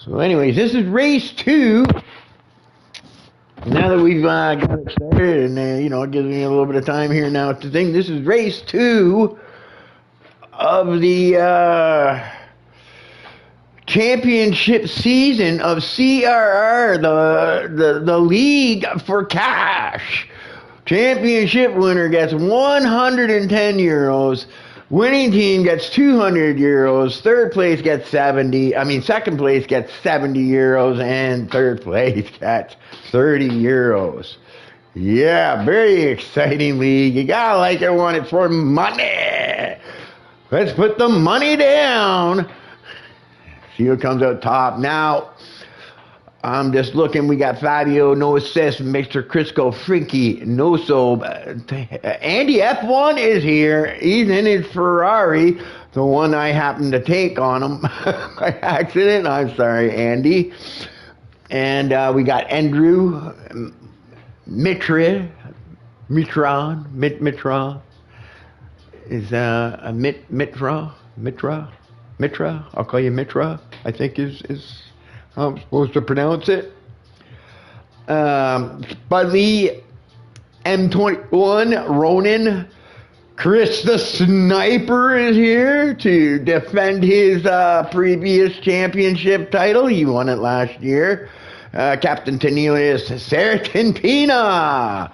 So anyways, this is race 2. Now that we've got it started, and it gives me a little bit of time here now to think. This is race 2 of the championship season of CRR, the league for cash. Championship winner gets 110 euros. Winning team gets 200 euros. Third place gets 70. Second place gets 70 euros, and third place gets 30 euros. Yeah, very exciting league. You gotta like it when it's for money. Let's put the money down. See who comes out top. Now, I'm just looking. We got Fabio, no assist. Mr. Crisco, Frinky, no soap. Andy F1 is here. He's in his Ferrari, the one I happened to take on him by accident. I'm sorry, Andy. And we got Andrew, Mitra. Is Mitra. I'll call you Mitra. I think is how I'm supposed to pronounce it. Budley, M21, Ronan, Chris the Sniper is here to defend his previous championship title. He won it last year. Captain Tenielius Serpentina.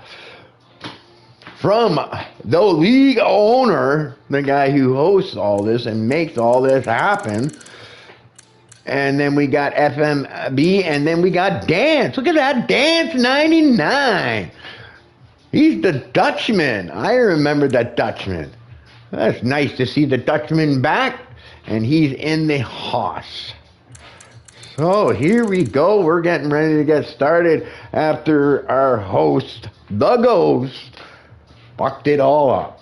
From the league owner, the guy who hosts all this and makes all this happen. And then we got FMB, and then we got Dance. Look at that, Dance 99. He's the Dutchman. I remember that Dutchman. That's nice to see the Dutchman back, and he's in the Haas. So here we go. We're getting ready to get started after our host, the Ghost, fucked it all up.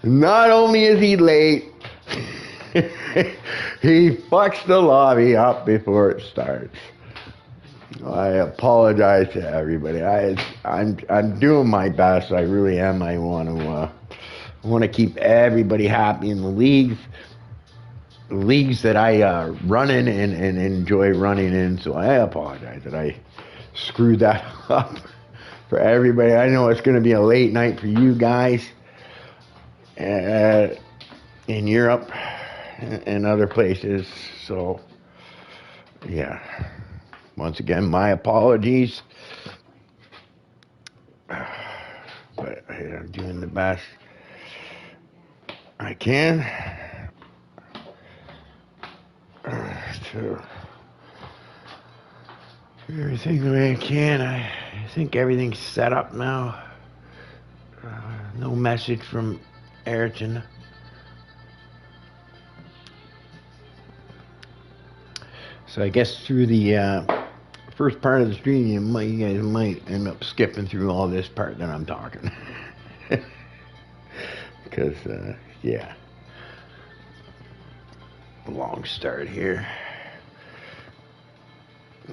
Not only is he late, he fucks the lobby up before it starts. I apologize to everybody. I'm doing my best. I really am. I want to keep everybody happy in the leagues that I run in and enjoy running in. So I apologize that I screwed that up for everybody. I know it's going to be a late night for you guys in Europe and other places. So yeah, once again, my apologies, but I'm doing the best I can to do everything the way I can. I think everything's set up now. No message from Ayrton. So I guess through the first part of the stream, you guys might end up skipping through all this part that I'm talking. Because, yeah. Long start here.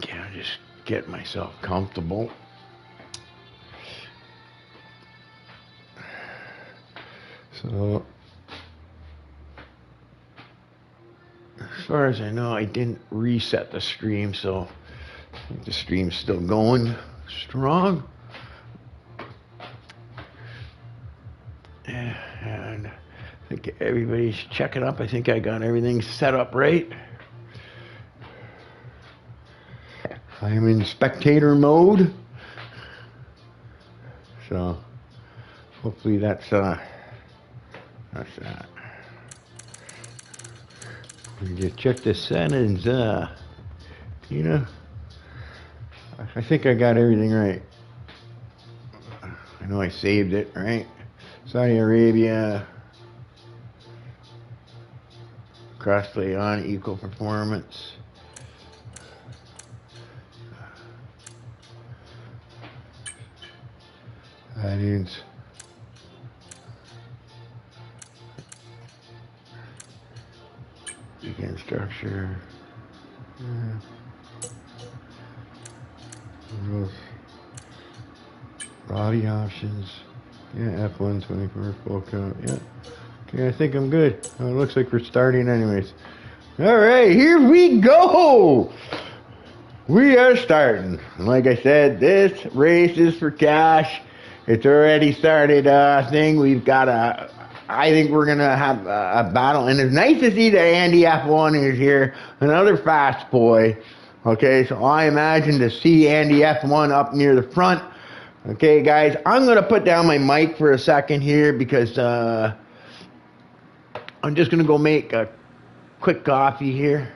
Yeah, just get myself comfortable. So, as far as I know, I didn't reset the stream, so I think the stream's still going strong. And I think everybody's checking up. I think I got everything set up right. I'm in spectator mode. So hopefully that's that. We just check the settings, I think I got everything right. I know I saved it, right? Saudi Arabia, crossplay on, equal performance. Audience. Begin structure. Body options. Yeah, F1 24 full count. Yeah. Okay, I think I'm good. It looks like we're starting anyways. All right, here we go. We are starting. Like I said, this race is for cash. It's already started. We've got I think we're gonna have a battle, and it's nice to see that Andy F1 is here, another fast boy. Okay, so I imagine to see Andy F1 up near the front. Okay, guys, I'm gonna put down my mic for a second here because I'm just gonna go make a quick coffee here.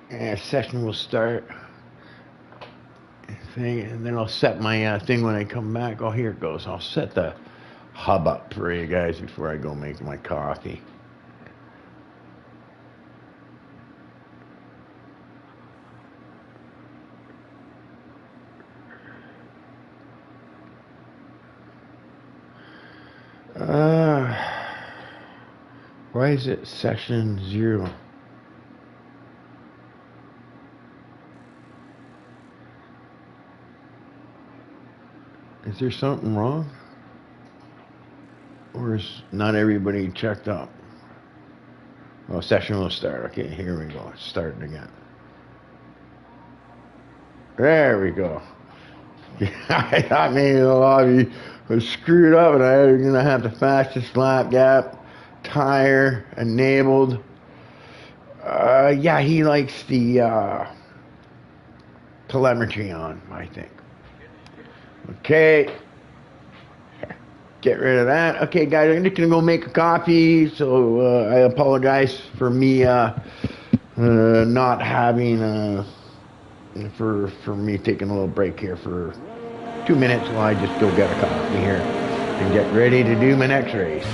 And session will start. And then I'll set my thing when I come back. Oh, here it goes. I'll set the hub up for you guys before I go make my coffee. Why is it session 0? Is there something wrong? Or is not everybody checked up? Oh, session will start. Okay, here we go. It's starting again. There we go. I thought maybe the lobby was screwed up and I was going to have the fastest lap gap tire enabled. Yeah, he likes the telemetry on, I think. Okay. Get rid of that. Okay, guys, I'm just going to go make a coffee, so I apologize for me not having, for me taking a little break here for 2 minutes while I just go get a coffee here and get ready to do my next race.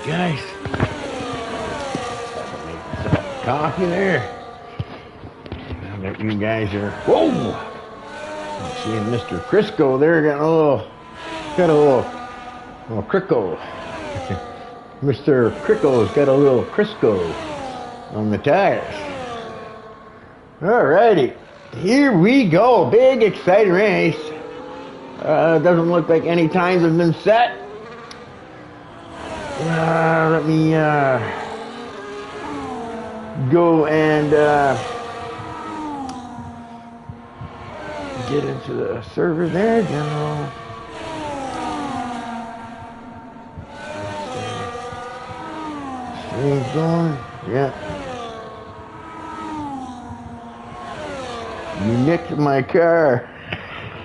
Guys, coffee there. Now that you guys are, whoa! I'm seeing Mr. Crisco there got a little Crico. Mr. Crico's got a little Crisco on the tires. Alrighty, here we go. Big exciting race. Doesn't look like any times have been set. Let me go and get into the server there, General. Stream's going. Yeah. You nicked my car.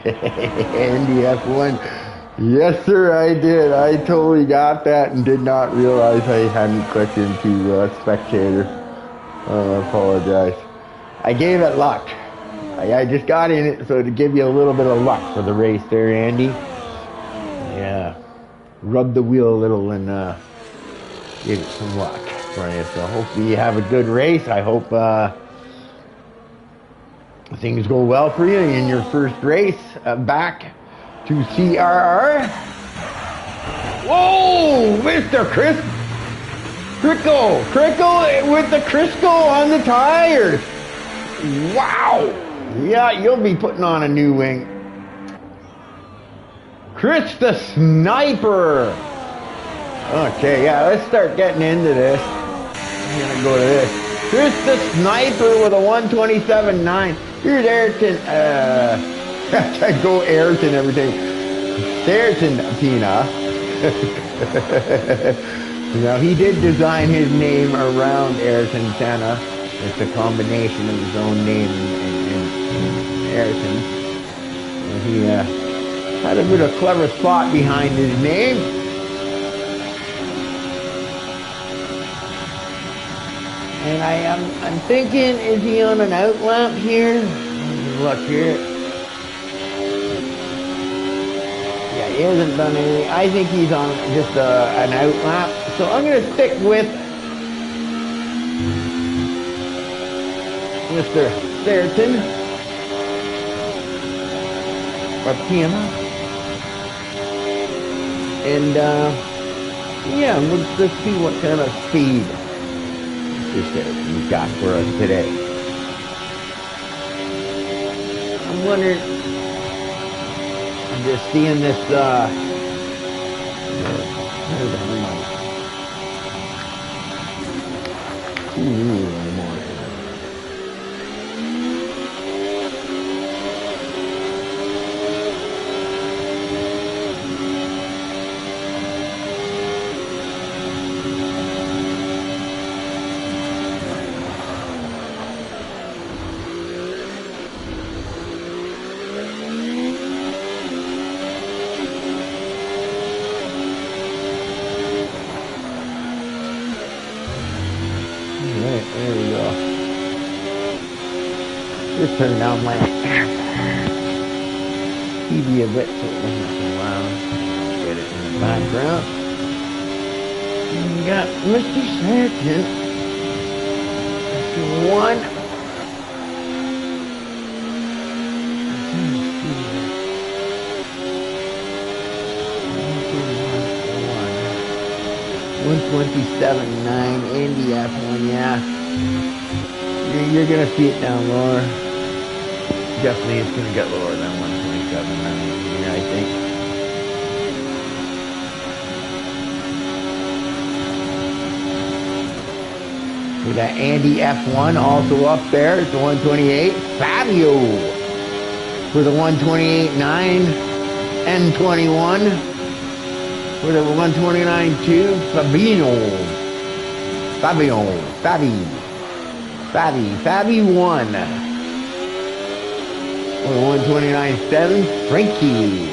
Andy F1. Yes, sir, I did. I totally got that and did not realize I hadn't clicked into spectator. I apologize. I gave it luck. I just got in it so to give you a little bit of luck for the race there, Andy. Yeah. Rub the wheel a little and give it some luck for you. So hopefully you have a good race. I hope things go well for you in your first race back to CRR. Whoa, Mr. Crickle with the Crisco on the tires. Wow. Yeah, you'll be putting on a new wing. Chris the Sniper. Okay, yeah, let's start getting into this. I'm gonna go to this. Chris the Sniper with a 127.9. Here's Ayrton. I go Ayrton everything. Ayrton Pina. Now he did design his name around Ayrton Senna. It's a combination of his own name and Ayrton. And he had a bit of clever thought behind his name. And I'm thinking, is he on an outlap here? Look here. Yeah, he hasn't done anything. I think he's on just an outlap. So I'm going to stick with Mr. Ayrton. Or Pima. And yeah, let's see what kind of speed you've got for us today. I'm wondering, I'm just seeing this, there we go. Just turn down my TV a bit so it doesn't loud. Get it in the background. And we got Mr. Sargent. One. $127.9 Andy F1, yeah. You're gonna see it down lower. Definitely it's gonna get lower than 127.9 here, I think. We got Andy F1 also up there. It's the 128. Fabio for the 128.9 N21. For the 129.2, Fabi 1. For the 129.7, Frankie.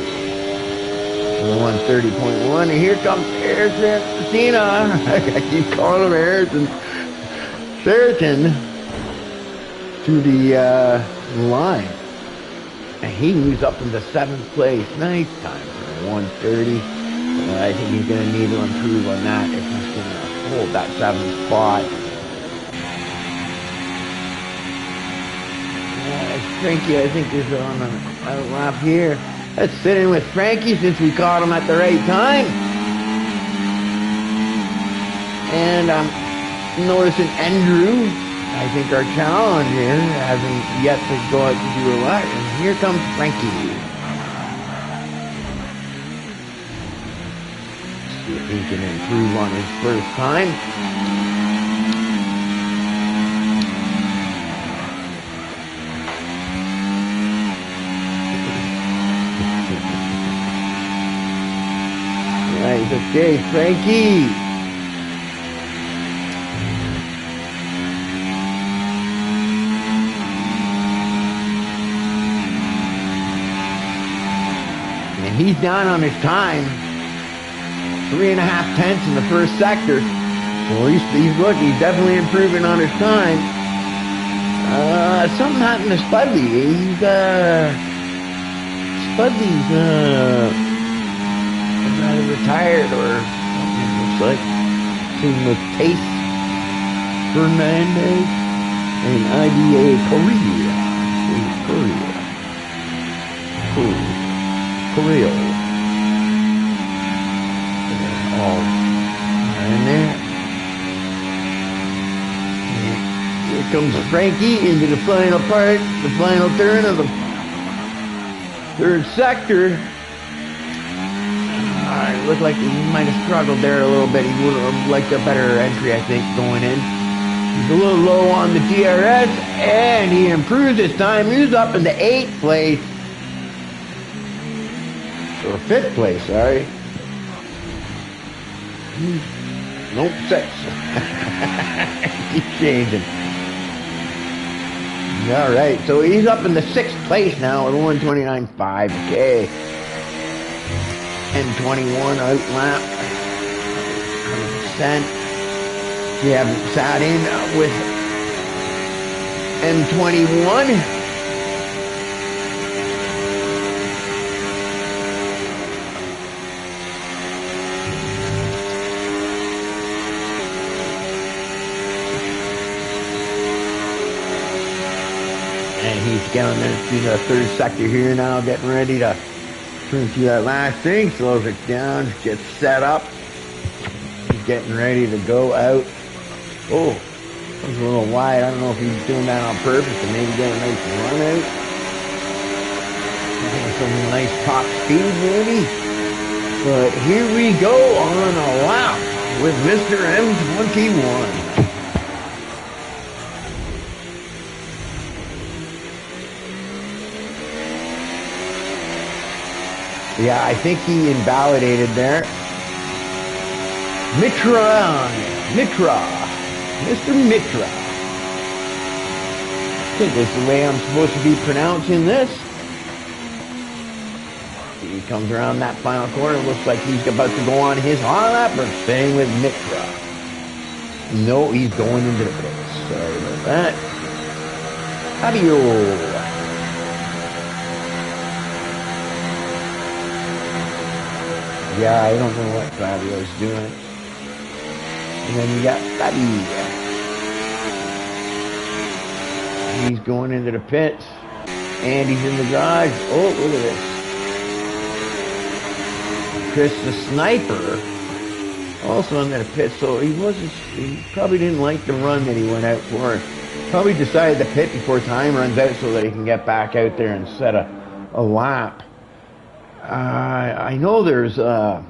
For the 130.1, and here comes Ayrton Senna. I keep calling him Ayrton. Ayrton to the line. And he moves up into 7th place. Nice time for the 130. I think he's going to need to improve on that if he's going to hold that 7th spot. Frankie, I think, is on a lap here. Let's sit in with Frankie since we caught him at the right time. And I'm noticing Andrew, I think our challenger, hasn't yet to go out to do a lap. And here comes Frankie. See if he can improve on his first time. Okay, Frankie. And he's down on his time. 3.5 tenths in the first sector. So he's definitely improving on his time. Something happened to Spudley. Spudley's either retired or something, it looks like. Same with Pace Fernandez and IDA Korea. All in there. Here comes Frankie into the final part, the final turn of the third sector. It looked like he might have struggled there a little bit. He would have liked a better entry, I think, going in. He's a little low on the DRS, and he improves his time. He's up in the 8th place. Or 5th place, sorry. Nope, 6th. Keep changing. Alright, so he's up in the 6th place now with 1:29.5. Okay. M21 out lap. 100%. We haven't sat in with M21. And he's getting into the third sector here now, getting ready to turn through that last thing. Slows it down, gets set up. He's getting ready to go out. Oh, that was a little wide. I don't know if he's doing that on purpose to maybe get a nice run out. Some nice top speed maybe. But here we go on a lap with Mr. M21. Yeah, I think he invalidated there. Mitra. Mr. Mitra. I think that's the way I'm supposed to be pronouncing this. He comes around that final corner. Looks like he's about to go on his hot lap, but staying with Mitra. No, he's going into the pits. Sorry about that. Fabio. Yeah, I don't know what Fabio's doing. And then you got Fabi. He's going into the pits. And he's in the garage. Oh, look at this. Chris the Sniper. Also into the pits. So he probably didn't like the run that he went out for. Probably decided to pit before time runs out so that he can get back out there and set a lap. I know there's got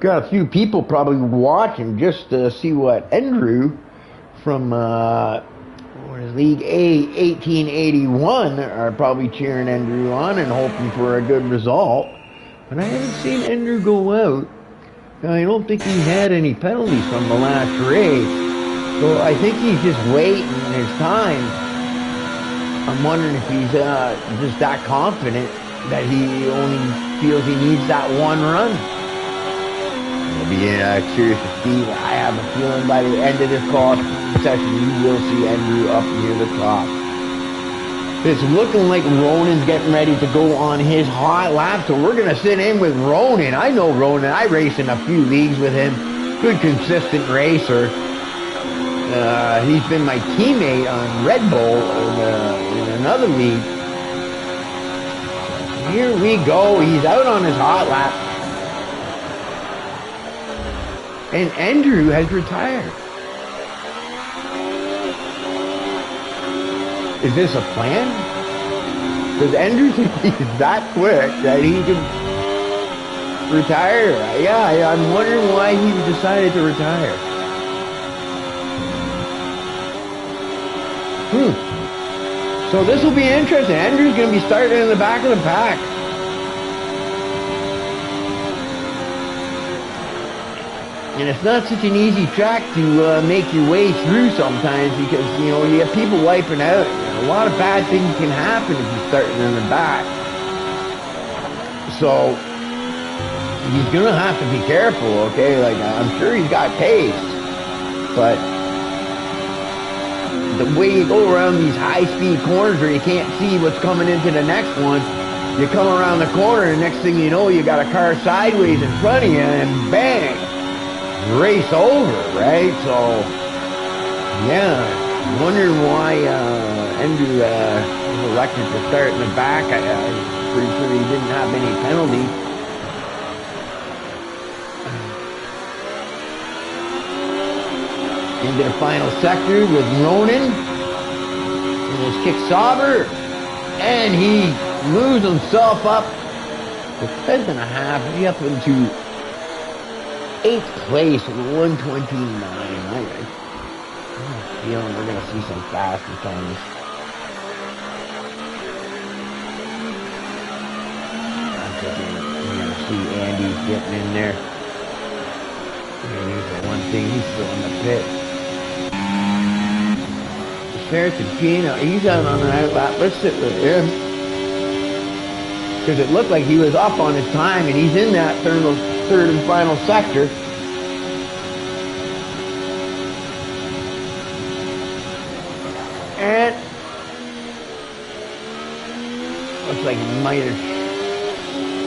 a few people probably watching just to see what Andrew from League A 1881 are probably cheering Andrew on and hoping for a good result. But I haven't seen Andrew go out. I don't think he had any penalties from the last race. So I think he's just waiting his time. I'm wondering if he's just that confident that he only feels he needs that one run. It'll be curious to see. I have a feeling by the end of this session, you will see Andrew up near the top. It's looking like Ronan's getting ready to go on his hot lap, so we're going to sit in with Ronan. I know Ronan. I raced in a few leagues with him. Good, consistent racer. He's been my teammate on Red Bull in another league. Here we go. He's out on his hot lap. And Andrew has retired. Is this a plan? Does Andrew think he's that quick that he can retire? Yeah, I'm wondering why he decided to retire. So this will be interesting. Andrew's going to be starting in the back of the pack. And it's not such an easy track to make your way through sometimes because, you know, you have people wiping out. You know, a lot of bad things can happen if you're starting in the back. So, he's going to have to be careful, okay? Like, I'm sure he's got pace. But the way you go around these high-speed corners where you can't see what's coming into the next one, you come around the corner and next thing you know, you got a car sideways in front of you and bang! Race over, right? So, yeah, wondering why Andrew was elected to start in the back. I'm pretty sure he didn't have any penalties. Into the final sector with Ronan and his kick Sauber, and he moves himself up to 10th and a half, way up into 8th place with 129. I have a feeling we're going to see some faster times. I'm going to see Andy getting in there. And he's the one thing, he's still in the pit. Sertagina, he's out on an outlap. Let's sit with him. Because it looked like he was up on his time, and he's in that third and final sector. And looks like he might have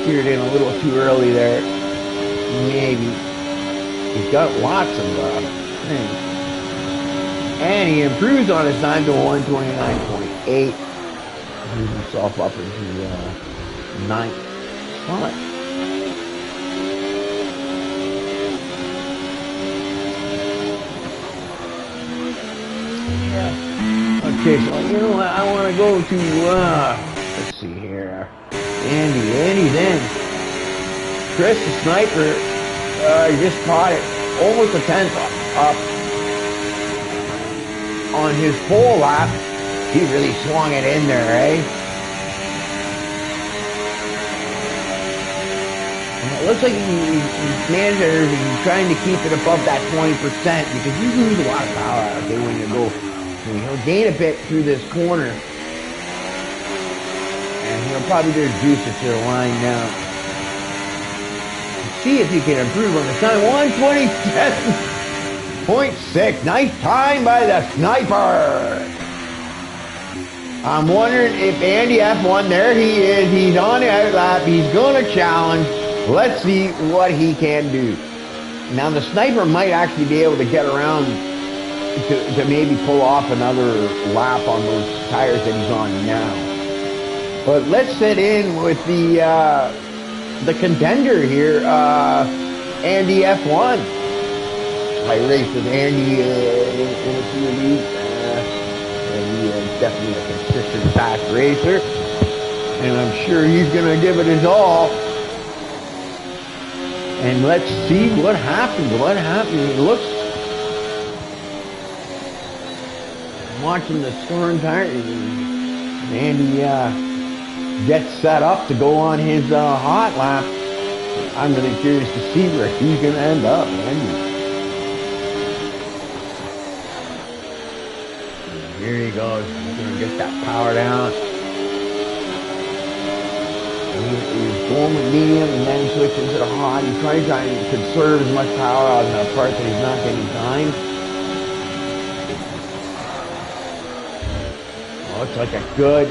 steered in a little too early there. Maybe. He's got lots of things. And he improves on his time to 129.8. Moves himself up into 9th spot. Yeah. Okay, so you know what? I want to go to, let's see here. Andy then. Chris the Sniper, just caught it. Almost a 10th up. On his pole lap, he really swung it in there, eh? And it looks like he's managing, he's trying to keep it above that 20% because you lose a lot of power, okay, when you go. He'll gain a bit through this corner. And he'll probably just juice it to the line now. See if he can improve on the time. 127. 0.6. Nice time by the Sniper. I'm wondering if Andy F1, there he is. He's on the outlap. He's going to challenge. Let's see what he can do. Now, the Sniper might actually be able to get around to maybe pull off another lap on those tires that he's on now. But let's sit in with the contender here, Andy F1. I raced with Andy in a few weeks, and he is definitely a consistent fast racer, and I'm sure he's going to give it his all. And let's see what happens. It looks, I'm watching the Storm tire, and Andy gets set up to go on his hot lap. I'm really curious to see where he's going to end up, Andy. Here he goes. He's going to get that power down. He's going with medium and then switching to the hot. He's trying to conserve as much power on the part that he's not getting time. Looks like a good.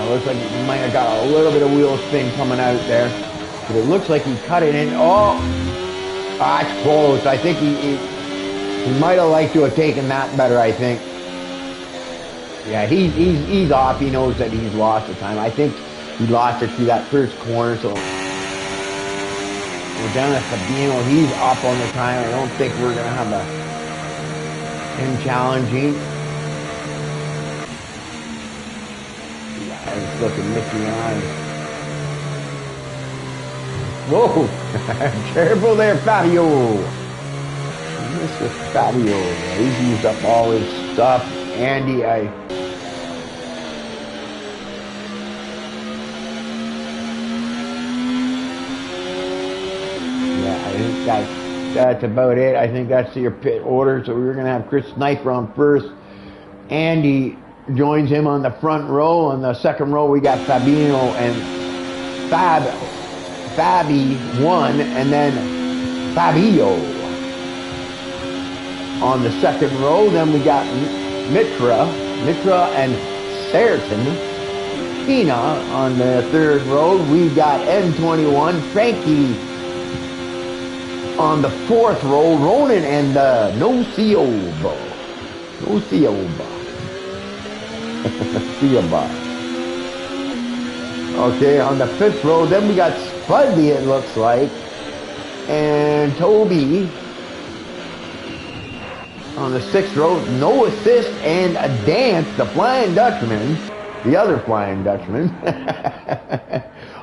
Looks like he might have got a little bit of wheel spin coming out there. But it looks like he cut it in. Oh, that's close. I think he might have liked to have taken that better, I think. Yeah, he's off. He knows that he's lost the time. I think he lost it through that first corner, so we're down at Sabino. He's up on the time. I don't think we're going to have him challenging. Yeah, he's looking Mickey on. Whoa! Careful there, Fabio. Mr. Fabio. He's used up all his stuff. Andy, That's about it. I think that's your pit order. So we're going to have Chris Sniper on first. Andy joins him on the front row. On the second row, we got Fabio and Fabi 1, and then Fabio on the second row. Then we got Mitra and Serton. Tina on the third row. We got M21, Frankie on the fourth row, Ronan and Nocioba. Okay, on the fifth row, then we got Spudley, it looks like, and Toby. On the sixth row, No Assist and a Dance, the Flying Dutchman, the other Flying Dutchman.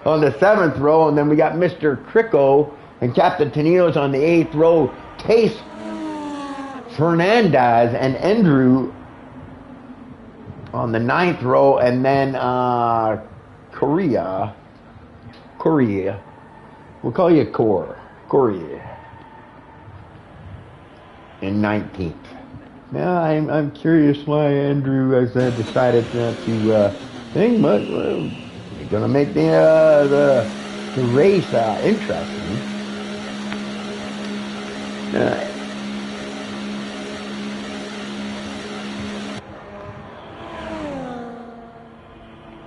On the seventh row, and then we got Mr. Cricco and Captain Tenios on the eighth row, Case Fernandez and Andrew on the ninth row, and then Korea. We'll call you Korea. In 19th. Now I'm curious why Andrew has decided not to thing, but we're gonna make the race interesting.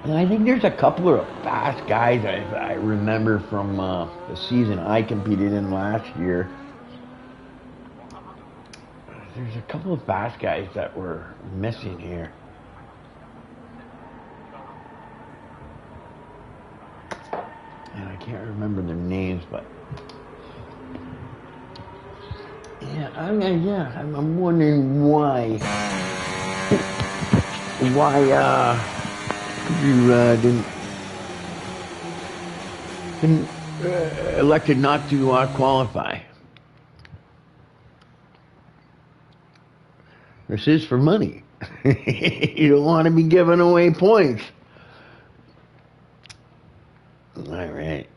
And I think there's a couple of fast guys I remember from the season I competed in last year. There's a couple of fast guys that were missing here. And I can't remember their names, but yeah, I'm wondering why you didn't elected not to qualify. This is for money. You don't want to be giving away points. All right.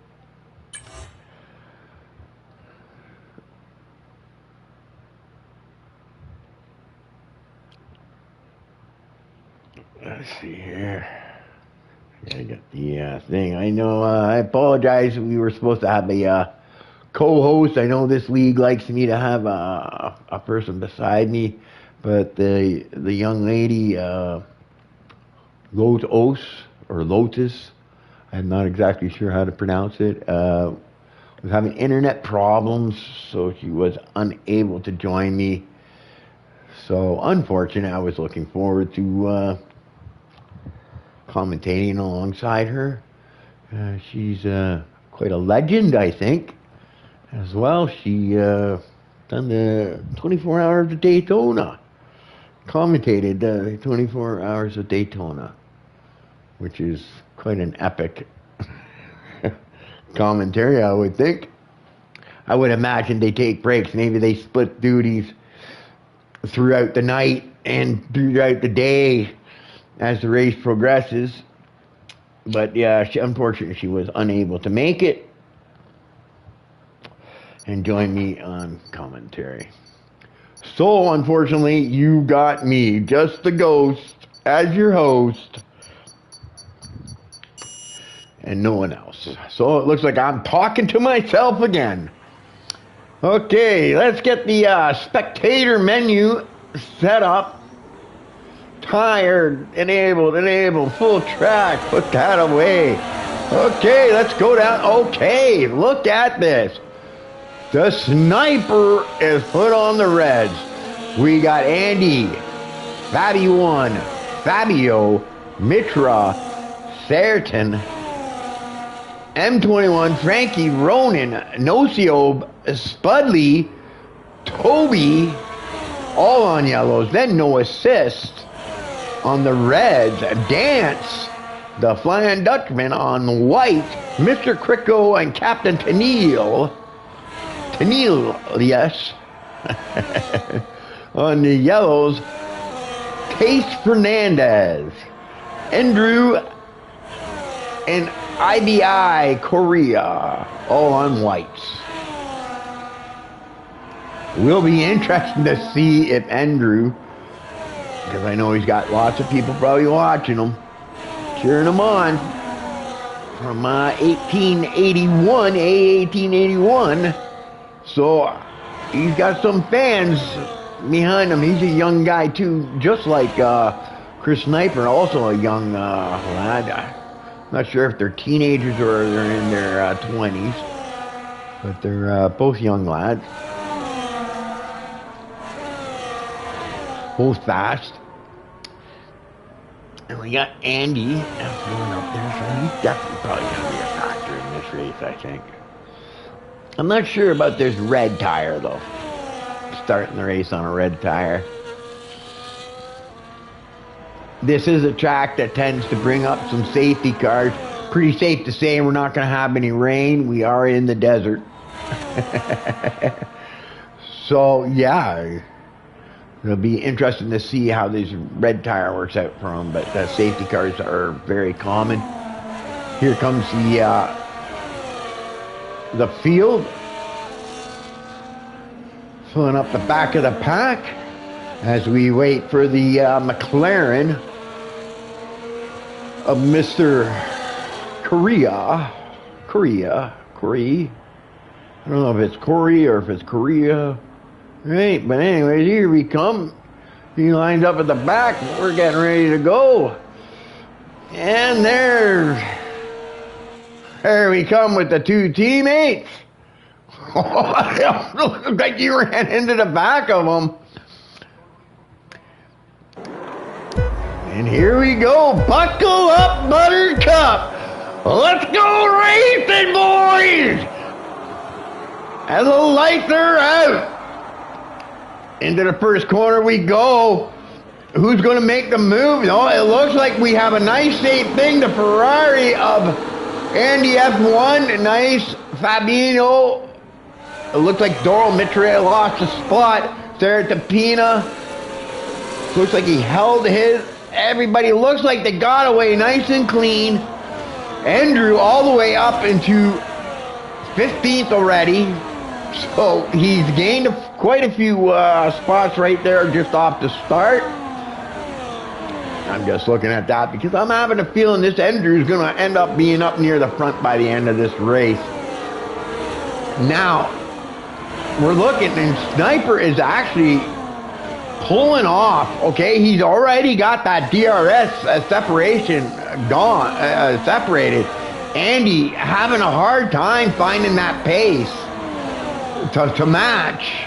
Let's see here. I got the thing. I know, I apologize. We were supposed to have a co-host. I know this league likes me to have a person beside me. But the young lady, Lotus, I'm not exactly sure how to pronounce it, was having internet problems, so she was unable to join me. So, unfortunate, I was looking forward to commentating alongside her. She's quite a legend, I think, as well. She done the 24 Hours of Daytona. Commentated 24 Hours of Daytona, which is quite an epic commentary, I would think. I would imagine they take breaks. Maybe they split duties throughout the night and throughout the day as the race progresses. But yeah, unfortunately, she was unable to make it and join me on commentary. So, unfortunately, you got me, just the ghost, as your host, and no one else. So, it looks like I'm talking to myself again. Okay, let's get the spectator menu set up. Tired, enabled, full track, put that away. Okay, let's go down. Okay, look at this. The sniper is put on the reds. We got Andy, Fabio, Mitra, Serton, M21, Frankie, Ronan, Nocio, Spudley, Toby, all on yellows. Then No Assist on the reds. Dance, the Flying Dutchman on the white. Mr. Cricco and Captain Tennille, yes. On the yellows, Case Fernandez, Andrew, and IBI Korea, all on whites. Will be interesting to see if Andrew, because I know he's got lots of people probably watching him, cheering him on from 1881, A1881. So he's got some fans behind him. He's a young guy too, just like Chris Sniper, also a young lad. I'm not sure if they're teenagers or they're in their 20s, but they're both young lads. Both fast. And we got Andy going up there, so he's definitely probably going to be a factor in this race, I think. I'm not sure about this red tire, though. Starting the race on a red tire. This is a track that tends to bring up some safety cars. Pretty safe to say we're not going to have any rain. We are in the desert. So, yeah. It'll be interesting to see how this red tire works out for him, but the safety cars are very common. Here comes the field, filling up the back of the pack as we wait for the McLaren of Mr. Korea. I don't know if it's Corey or if it's Korea. Right, but anyways, here we come. He lines up at the back. We're getting ready to go. And there we come with the two teammates. It looks like you ran into the back of them. And here we go. Buckle up, Buttercup. Let's go racing, boys. As the lights are out. Into the first corner we go. Who's going to make the move? No, it looks like we have a nice safe thing. The Ferrari of Andy F1. Nice Fabino. It looks like Doral Mitre lost a spot. Sarah Tapina. Looks like he held his. Everybody looks like they got away nice and clean. Andrew all the way up into 15th already. So he's gained quite a few spots right there just off the start. I'm just looking at that because I'm having a feeling this Andrew's going to end up being up near the front by the end of this race. Now, we're looking, and Sniper is actually pulling off. Okay, he's already got that DRS separation separated. Andy having a hard time finding that pace to match.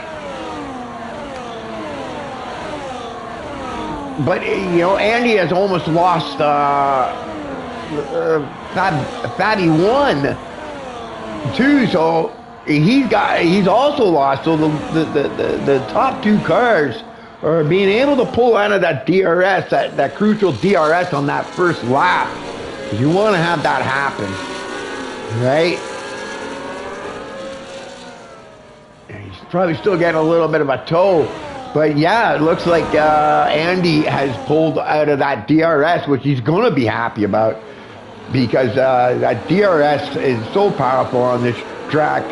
But, you know, Andy has almost lost Fatty 1 too, so he's also lost. So the top two cars are being able to pull out of that DRS, that crucial DRS on that first lap. You want to have that happen, right? He's probably still getting a little bit of a tow, but yeah, it looks like Andy has pulled out of that DRS, which he's going to be happy about, because that DRS is so powerful on this track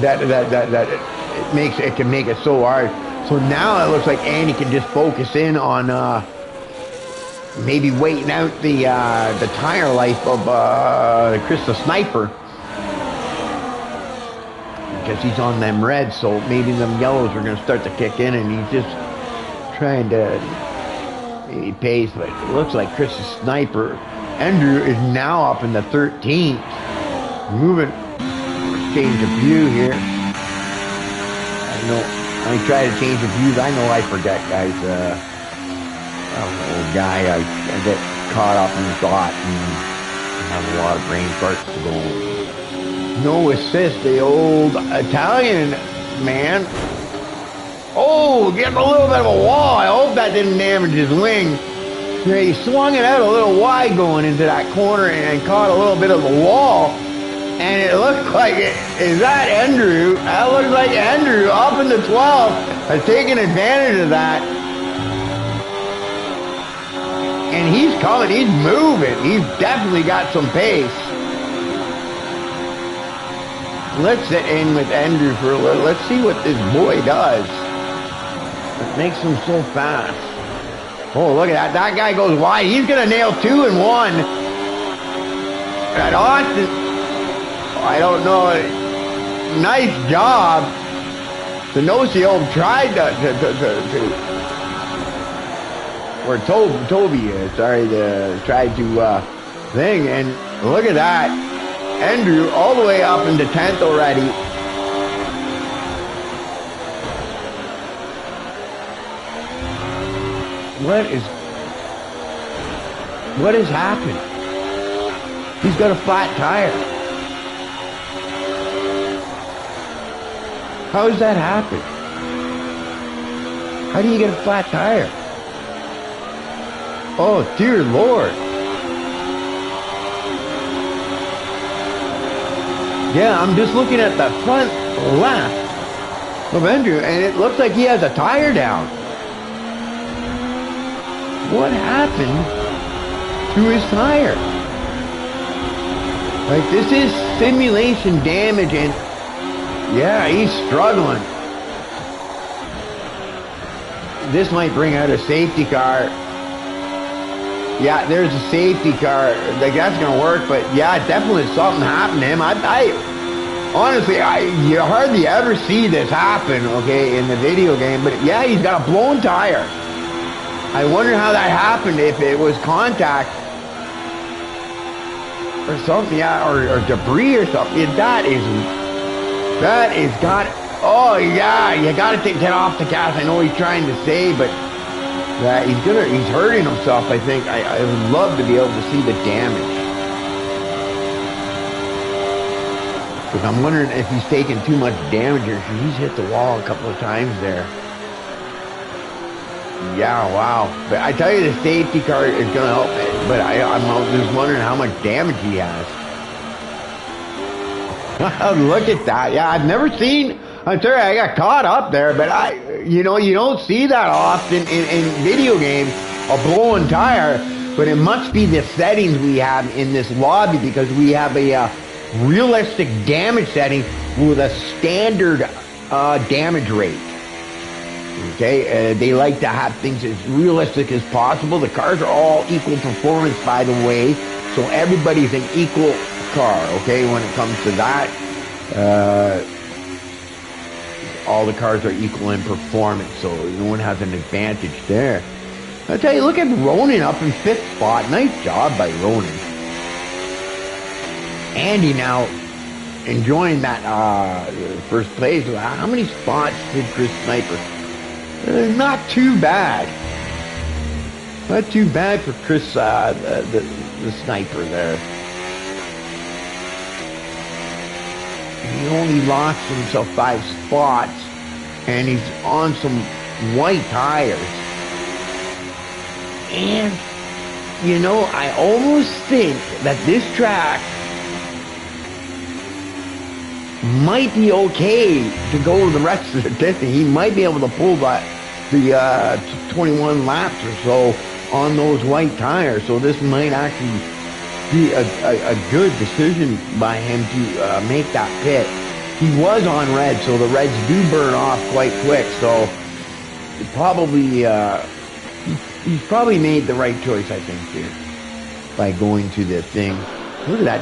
that it can make it so hard. So now it looks like Andy can just focus in on maybe waiting out the tire life of Chris the Sniper, because he's on them reds, so maybe them yellows are going to start to kick in, and he's just trying to maybe pace. But it looks like Chris the Sniper, Andrew, is now up in the 13th. Moving, change of view here. I know. I try to change the views. I know I forget, guys. I'm an old guy. I get caught up in thought and have a lot of brain farts to go. No assist, the old Italian man. Oh, getting a little bit of a wall. I hope that didn't damage his wing. Yeah, he swung it out a little wide going into that corner and caught a little bit of the wall. And it looks like is that Andrew? That looks like Andrew up in the 12th has taken advantage of that. And he's coming, he's moving. He's definitely got some pace. let's sit in with Andrew for a little. Let's see what this boy does. It makes him so fast. Oh, look at that. That guy goes wide. He's going to nail 2 and 1. And Austin, I don't know. Nice job. Denocio tried to or Toby, sorry, tried to thing. And look at that. Andrew all the way up into 10th already. What has happened? He's got a flat tire. How does that happen? How do you get a flat tire? Oh, dear Lord. Yeah, I'm just looking at the front left of Andrew, and it looks like he has a tire down. What happened to his tire? Like, this is simulation damage, and yeah, he's struggling. This might bring out a safety car. Yeah, there's a safety car. Like, that's gonna work, but yeah, definitely something happened to him. Honestly, you hardly ever see this happen, okay, in the video game, but yeah, he's got a blown tire. I wonder how that happened, if it was contact or something, yeah, or debris or something. That is got, oh yeah, you gotta take that off the gas. I know he's trying to save, but yeah, he's hurting himself, I think. I would love to be able to see the damage. Because I'm wondering if he's taking too much damage here. He's hit the wall a couple of times there. Yeah, wow. But I tell you, the safety car is going to help it. But I'm just wondering how much damage he has. Look at that. Yeah, I've never seen... I'm sorry, I got caught up there, but you don't see that often in video games, a blown tire. But it must be the settings we have in this lobby, because we have a realistic damage setting with a standard damage rate. Okay, they like to have things as realistic as possible. The cars are all equal performance, by the way, so everybody's an equal car, okay, when it comes to that. All the cars are equal in performance, so no one has an advantage there. I'll tell you, look at Ronan up in 5th spot. Nice job by Ronan. Andy now enjoying that first place. How many spots did Chris Sniper? Not too bad. Not too bad for Chris, the Sniper there. He only lost himself 5 spots, and he's on some white tires. And, I almost think that this track might be okay to go the rest of the distance. He might be able to pull the 21 laps or so on those white tires. So this might actually be a good decision by him to make that pit. He was on red, so the reds do burn off quite quick. So probably he's probably made the right choice, I think, here by going to this thing. Look at that.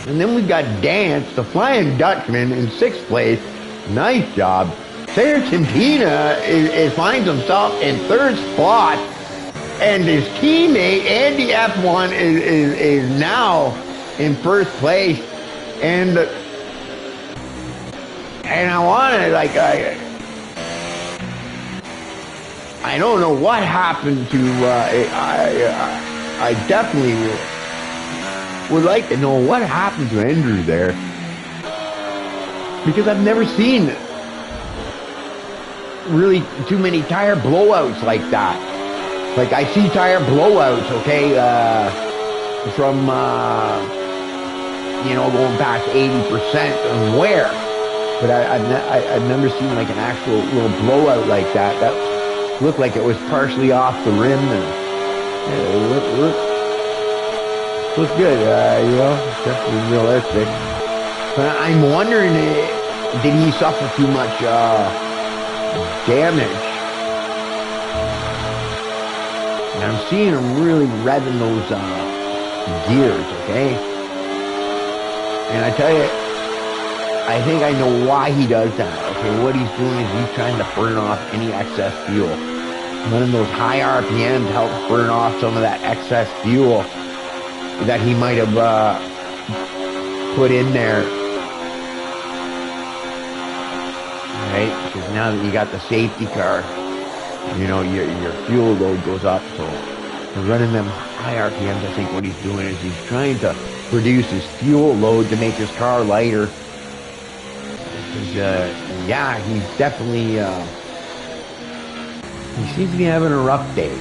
And then we've got Dance, the Flying Dutchman, in 6th place. Nice job. Sarah Timpina finds himself in 3rd spot. And his teammate, Andy F1, is now in 1st place. And I want to, I don't know what happened to, I definitely would like to know what happened to Andrew there, because I've never seen really too many tire blowouts like that. Like, I see tire blowouts, okay, from going past 80% and wear, but I've never seen like an actual little blowout like that. That looked like it was partially off the rim, and it looked good, definitely realistic. But I'm wondering, did he suffer too much damage? And I'm seeing him really revving those gears, okay? And I tell you, I think I know why he does that, okay? What he's doing is he's trying to burn off any excess fuel. Running those high RPMs helps burn off some of that excess fuel that he might have put in there. Right? Because now that you got the safety car, you know, your fuel load goes up. So running them high RPMs, I think what he's doing is he's trying to reduce his fuel load to make his car lighter. Yeah, he's definitely, he seems to be having a rough day.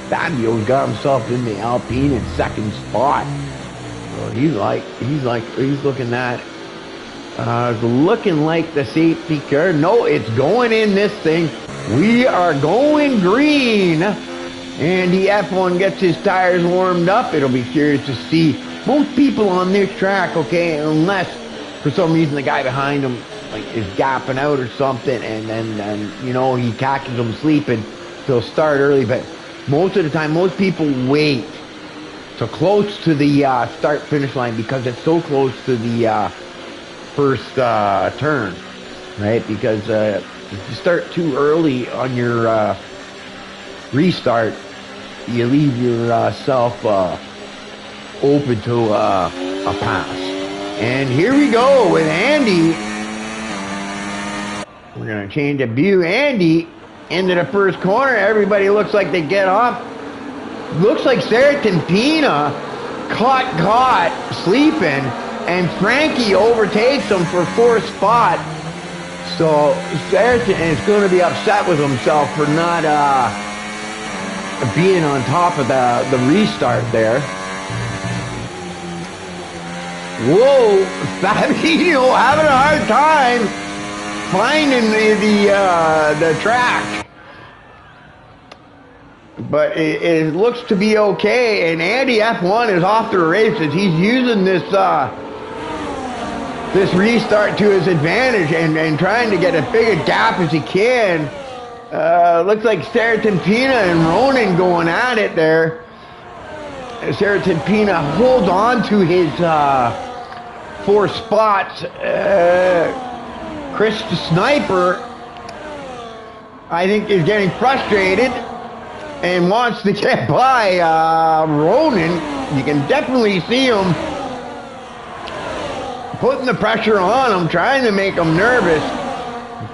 Fabio's got himself in the Alpine in second spot. So he's looking at, looking like the safety car. No, it's going in this thing. We are going green. And the F1 gets his tires warmed up. It'll be curious to see most people on this track, okay, unless for some reason the guy behind him is gapping out or something, and then you know, he catches them sleeping, they'll start early. But most of the time, most people wait so close to the start finish line because it's so close to the first turn, right? Because if you start too early on your restart, you leave yourself open to a pass. And here we go with Andy. We're going to change the view. Andy into the first corner. Everybody looks like they get off. Looks like Saracen Pina caught sleeping, and Frankie overtakes him for fourth spot. So Saracen is going to be upset with himself for not being on top of the restart there. Whoa, Fabio having a hard time finding the track. But it looks to be okay, and Andy F1 is off to the races. He's using this this restart to his advantage and trying to get as big a gap as he can. Looks like Saracen Pina and Ronan going at it there. Saracen Pina holds on to his 4 spots. Chris the Sniper, I think, is getting frustrated and wants to get by Ronan. You can definitely see him putting the pressure on him, trying to make him nervous,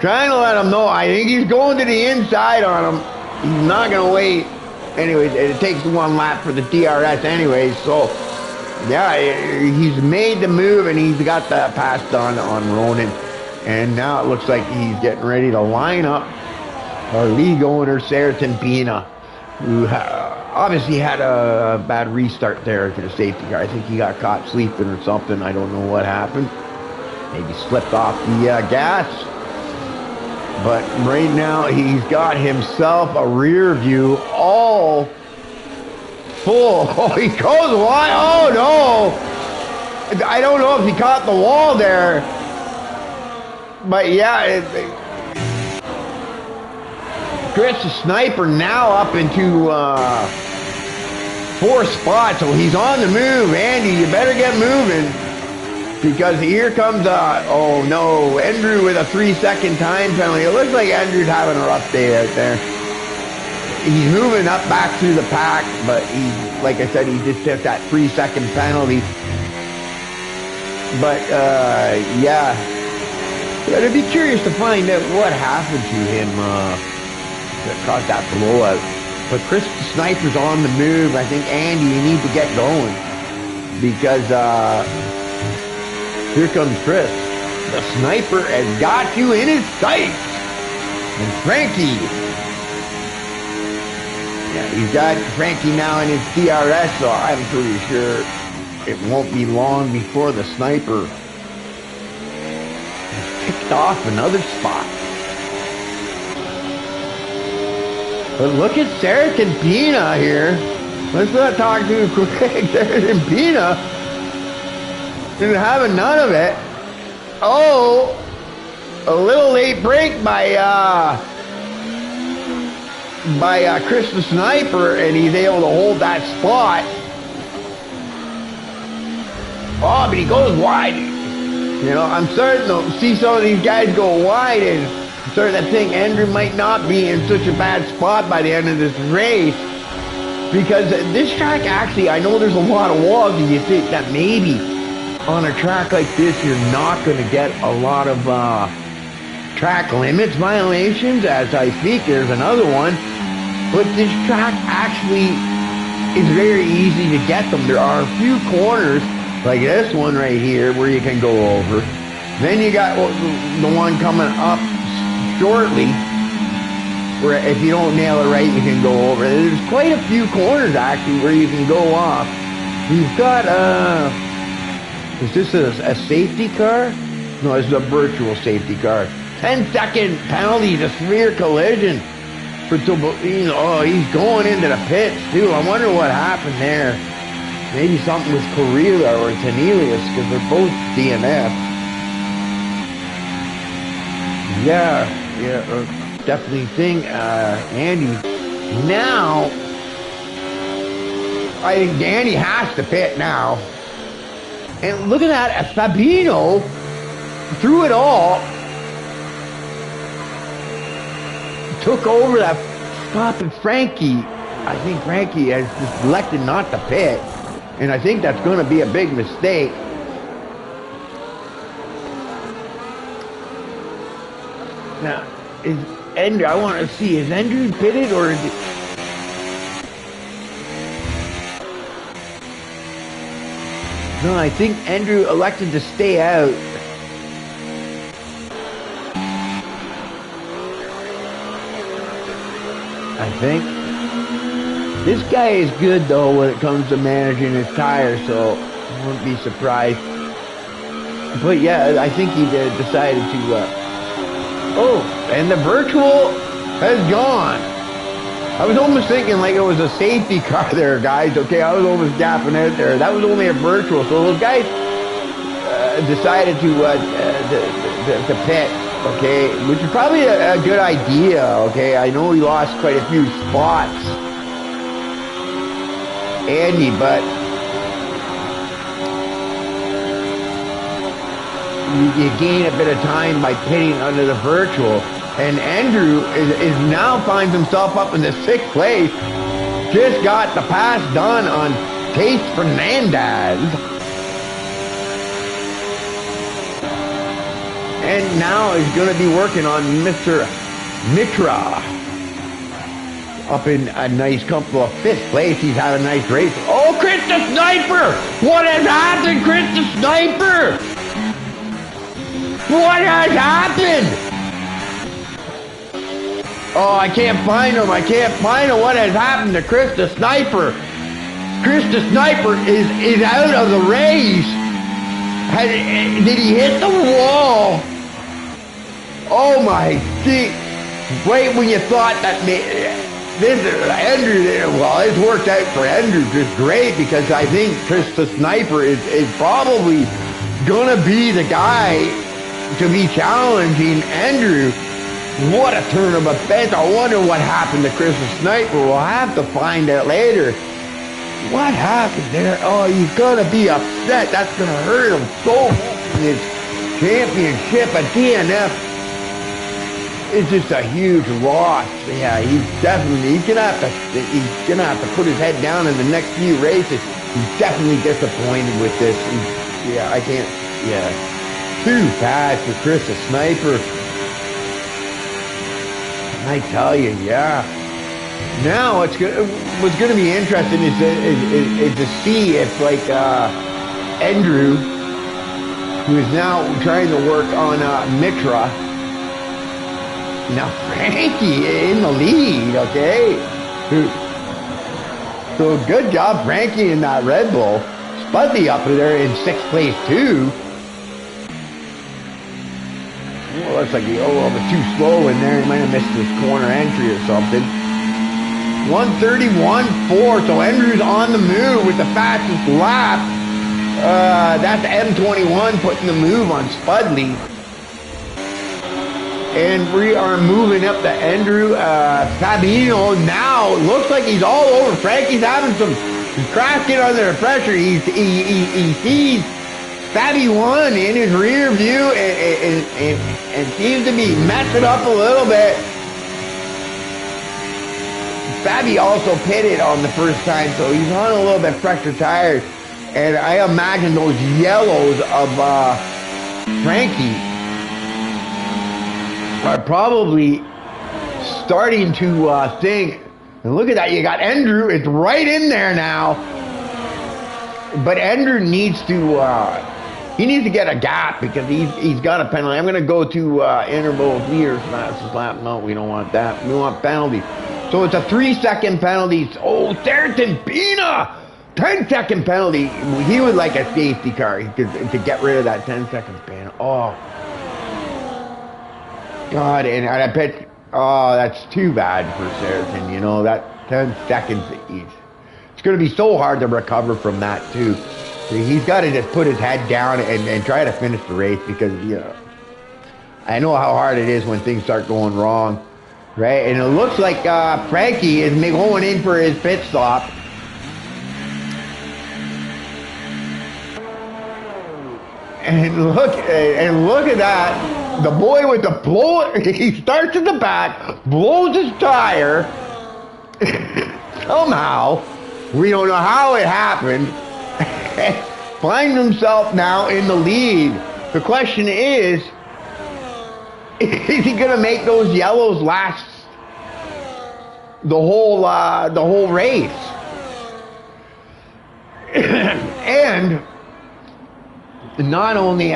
trying to let him know. I think he's going to the inside on him. He's not going to wait. Anyways, it takes 1 lap for the DRS anyways, so yeah, he's made the move and he's got that pass done on Ronan. And now it looks like he's getting ready to line up our league owner, Saracen Pina, who obviously had a bad restart there to the safety car. I think he got caught sleeping or something. I don't know what happened. Maybe slipped off the gas. But right now he's got himself a rear view all full. Oh, he goes wide. Oh no! I don't know if he caught the wall there. But yeah, Chris the Sniper now up into 4th spot, so he's on the move. Andy, you better get moving, because here comes oh no, Andrew with a 3-second time penalty. It looks like Andrew's having a rough day out there. He's moving up back through the pack, but he, like I said, he just took that 3-second penalty. But yeah, I'd be curious to find out what happened to him that caused that blowout. But Chris the Sniper's on the move. I think, Andy, you need to get going, because here comes Chris. The Sniper has got you in his sights. And Frankie, yeah, he's got Frankie now in his DRS, so I'm pretty sure it won't be long before the Sniper picked off another spot. But look at Saracen Pina here. Let's not talk too quick. Saracen Pina isn't having none of it. Oh, a little late break by Chris the Sniper, and he's able to hold that spot. Oh, but he goes wide. You know, I'm starting to see some of these guys go wide, and I'm starting to think Andrew might not be in such a bad spot by the end of this race. Because this track, actually, I know there's a lot of walls, and you think that maybe on a track like this, you're not going to get a lot of track limits violations. As I speak, there's another one. But this track actually is very easy to get them. There are a few corners, like this one right here, where you can go over. Then you got the one coming up shortly, where if you don't nail it right, you can go over. There's quite a few corners, actually, where you can go off. You've got, is this a safety car? No, it's a virtual safety car. 10-second penalty to severe collision for Tobolino. Oh, he's going into the pits, too. I wonder what happened there. Maybe something with Correa or Tenelius, because they're both DNF. Yeah, definitely think, Andy. Now, I think Danny has to pit now. And look at that, Fabino, through it all, took over that spot, and Frankie, I think Frankie has just elected not to pit. And I think that's going to be a big mistake. Now, is Andrew, I want to see, is Andrew pitted or is it? No, I think Andrew elected to stay out. I think. This guy is good, though, when it comes to managing his tires, so I wouldn't be surprised. But yeah, I think he decided to, oh, and the virtual has gone. I was almost thinking like it was a safety car there, guys, okay? I was almost gapping out there. That was only a virtual, so those guys decided to pit, okay? Which is probably a good idea, okay? I know he lost quite a few spots, Andy, but you gain a bit of time by pitting under the virtual. And Andrew is now finds himself up in the 6th place. Just got the pass done on Taste Fernandez. And now is going to be working on Mr. Mitra. Up in a nice, comfortable 5th place. He's had a nice race. Oh, Chris the Sniper! What has happened, Chris the Sniper? What has happened? Oh, I can't find him. I can't find him. What has happened to Chris the Sniper? Chris the Sniper is out of the race. Did he hit the wall? Oh my gee. Right when you thought that this Andrew, well, it's worked out for Andrew just great, because I think Chris the Sniper is probably gonna be the guy to be challenging Andrew. What a turn of events. I wonder what happened to Chris the Sniper. We'll have to find out later. What happened there? Oh, he's gonna be upset. That's gonna hurt him so much in his championship. A DNF is just a huge loss. Yeah, he's gonna have to put his head down in the next few races. He's definitely disappointed with this. I can't. Yeah, too bad for Chris the Sniper. I tell you, yeah. Now what's going to be interesting is to see if, like, Andrew, who is now trying to work on Mitra. Now Frankie in the lead, okay? So good job, Frankie, in that Red Bull. Spuddy up there in 6th place too. Well, looks like he a little bit too slow in there. He might have missed his corner entry or something. 1:31.4. So Andrew's on the move with the fastest lap. That's M21 putting the move on Spudley. And we are moving up to Andrew Fabino now. Looks like he's all over. Frankie's having he's cracking under the pressure. He sees Fabby 1 in his rear view and seems to be messing up a little bit. Fabby also pitted on the first time, so he's on a little bit fresher tires. And I imagine those yellows of Frankie are probably starting to think. And look at that, you got Andrew, it's right in there now. But Andrew needs to, he needs to get a gap because he's got a penalty. I'm going to go to interval of leaders, fastest lap. No, we don't want that. We want penalty. So it's a 3-second penalty. Oh, Theriton Pina! 10-second penalty. He would like a safety car to get rid of that 10-second penalty. Oh. God, and I bet, oh, that's too bad for Theriton, you know, that 10 seconds each. It's going to be so hard to recover from that, too. He's got to just put his head down and try to finish the race because, you know, I know how hard it is when things start going wrong, right? And it looks like Frankie is going in for his pit stop. And look at that. The boy with the blow, he starts at the back, blows his tire. Somehow, we don't know how it happened. Finds himself now in the lead. The question is he going to make those yellows last the whole race? And not only,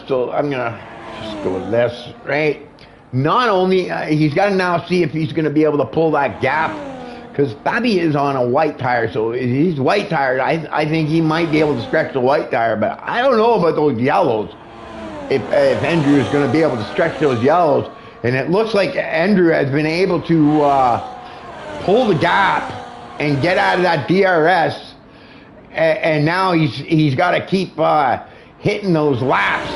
so I'm going to just go with this, right? Not only, he's got to now see if he's going to be able to pull that gap, because Fabby is on a white tire, so he's white tired. I think he might be able to stretch the white tire, but I don't know about those yellows. If Andrew is going to be able to stretch those yellows, and it looks like Andrew has been able to pull the gap and get out of that DRS, and now he's got to keep hitting those laps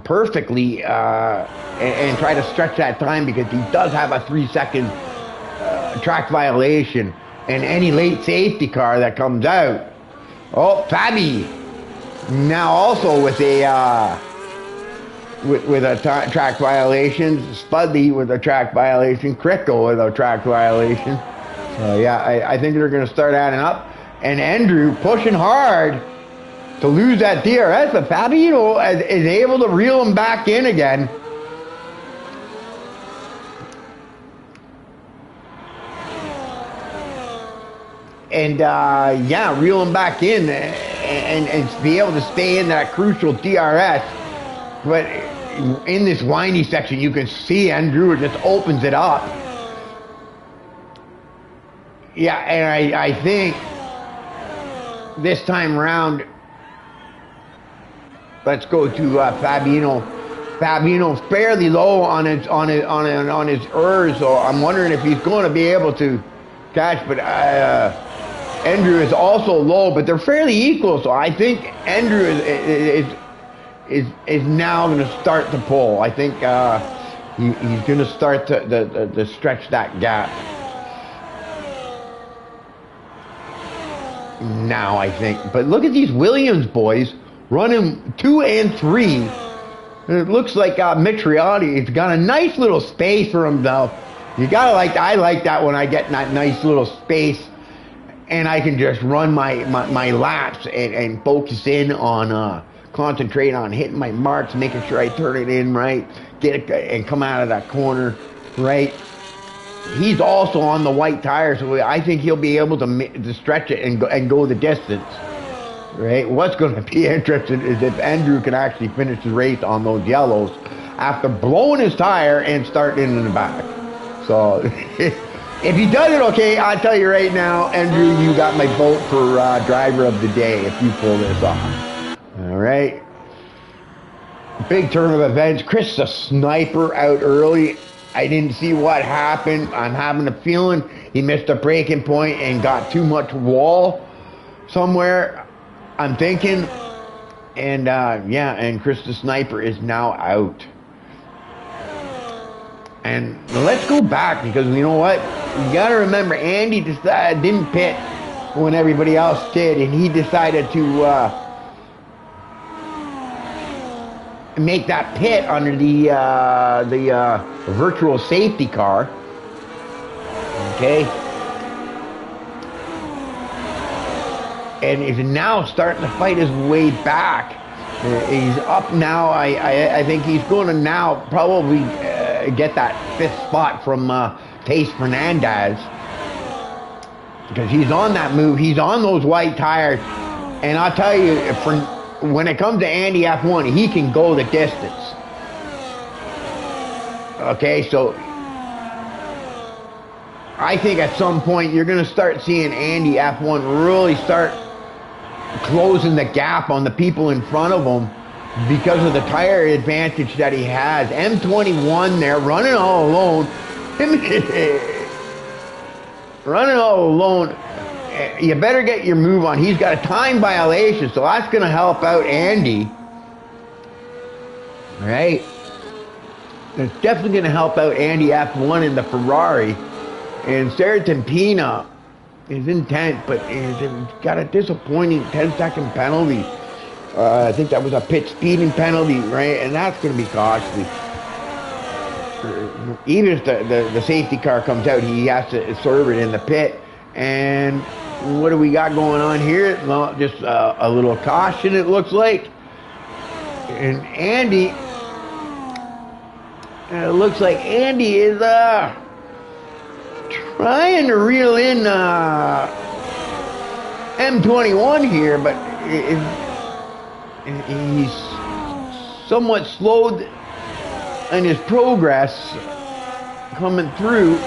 perfectly and try to stretch that time because he does have a 3-second track violation and any late safety car that comes out. Oh, Fabby now also with a track violation. Spudley with a track violation. Crickle with a track violation. So yeah, I think they're going to start adding up. And Andrew pushing hard to lose that DRS, but Fabby, you know, is able to reel him back in again. And yeah, reel him back in and be able to stay in that crucial DRS. But in this windy section, you can see Andrew just opens it up. Yeah, and I think this time around, let's go to Fabino. Fabino fairly low on his ERS, so I'm wondering if he's going to be able to catch. But Andrew is also low, but they're fairly equal. So I think Andrew is now going to start to pull. I think he's going to start to stretch that gap. Now I think, but look at these Williams boys running 2 and 3. And it looks like Mitriotti, it's got a nice little space for himself. You gotta I like that when I get that nice little space and I can just run my laps and focus in on concentrate on hitting my marks, making sure I turn it in right, get it and come out of that corner right. He's also on the white tire, so I think he'll be able to stretch it and go the distance. Right? What's going to be interesting is if Andrew can actually finish the race on those yellows after blowing his tire and starting in the back. So if he does it okay, I'll tell you right now, Andrew, you got my vote for driver of the day if you pull this off. All right. Big turn of events. Chris the Sniper out early. I didn't see what happened. I'm having a feeling he missed a braking point and got too much wall somewhere. I'm thinking, and yeah, and Chris the Sniper is now out. And let's go back, because you know what? You got to remember, Andy didn't pit when everybody else did, and he decided to make that pit under the virtual safety car. Okay. And is now starting to fight his way back. He's up now. I think he's going to now probably get that 5th spot from Taste Fernandez, because he's on that move. He's on those white tires, and I'll tell you, when it comes to Andy F1, he can go the distance. Okay, so I think at some point you're going to start seeing Andy F1 really start closing the gap on the people in front of him because of the tire advantage that he has. M21 there, running all alone. Running all alone. You better get your move on. He's got a time violation, so that's going to help out Andy. All right? It's definitely going to help out Andy F1 in the Ferrari. And Sergeant Pina is in 10th, but he's got a disappointing 10-second penalty. I think that was a pit speeding penalty, right? And that's going to be costly. Even if the safety car comes out, he has to serve it in the pit. And what do we got going on here? Well, just a little caution, it looks like. And Andy, it looks like Andy is trying to reel in M21 here, but he's somewhat slowed in his progress coming through.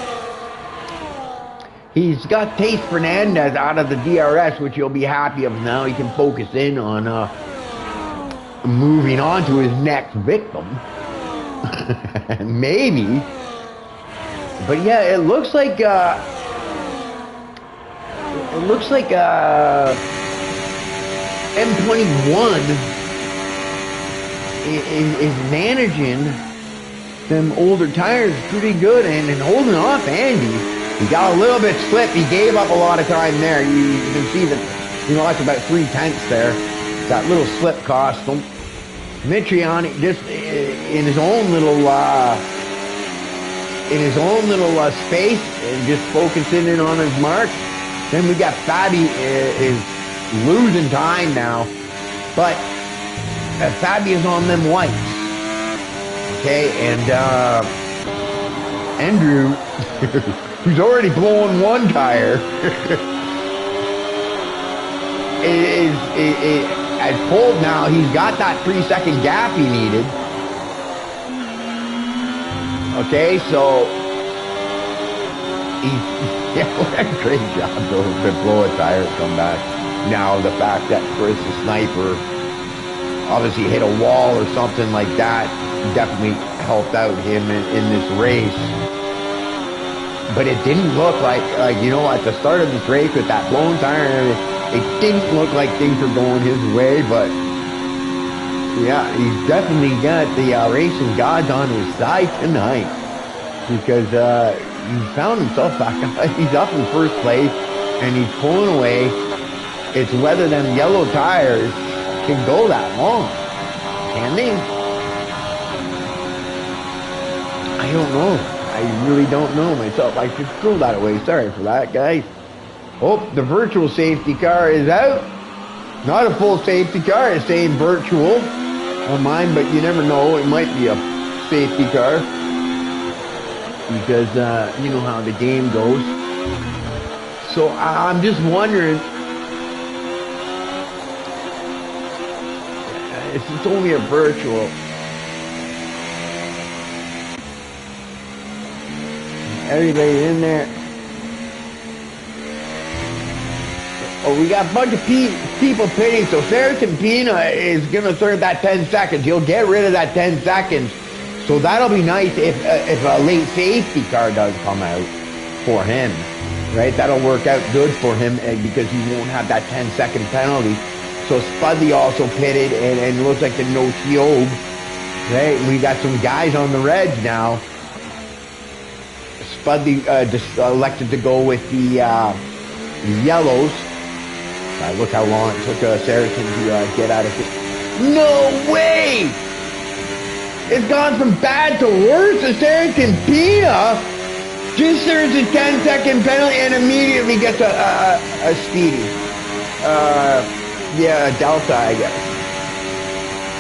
He's got Taste Fernandez out of the DRS, which he'll be happy of now. He can focus in on moving on to his next victim. Maybe. But yeah, it looks like M21 is managing them older tires pretty good and holding off Andy. He got a little bit slipped. He gave up a lot of time there. You can see that, that's about 3/10 there. That little slip cost him. Mitriani just in his own little space and just focusing in on his mark. Then we got Fabi is losing time now, but Fabi is on them whites. Okay, and Andrew, who's already blowing one tire, is at pulled now. He's got that 3-second gap he needed. Okay, so what a great job though to blow a tire and come back. Now the fact that Chris the Sniper obviously hit a wall or something like that definitely helped out him in this race. But it didn't look like at the start of this race with that blown tire, it didn't look like things were going his way. But yeah, he's definitely got the racing gods on his side tonight, because he found himself back. He's up in first place and he's pulling away. It's whether them yellow tires can go that long. Can they? I don't know. I really don't know myself. I should throw that away. Sorry for that, guys. Oh, the virtual safety car is out. Not a full safety car. It's saying virtual on mine, but you never know. It might be a safety car, because you know how the game goes. So I'm just wondering, it's only a virtual. Everybody in there. Oh, we got a bunch of people pitting, so Sergeant Pina is going to serve that 10 seconds. He'll get rid of that 10 seconds. So that'll be nice if a late safety car does come out for him, right? That'll work out good for him because he won't have that 10-second penalty. So Spudley also pitted and looks like the no shield. Right, we got some guys on the reds now. Spudley just elected to go with the yellows. Look how long it took Saracen to get out of here. No way! It's gone from bad to worse. The Saracen Pina just serves a 10-second penalty and immediately gets a speedy. Yeah, a Delta, I guess.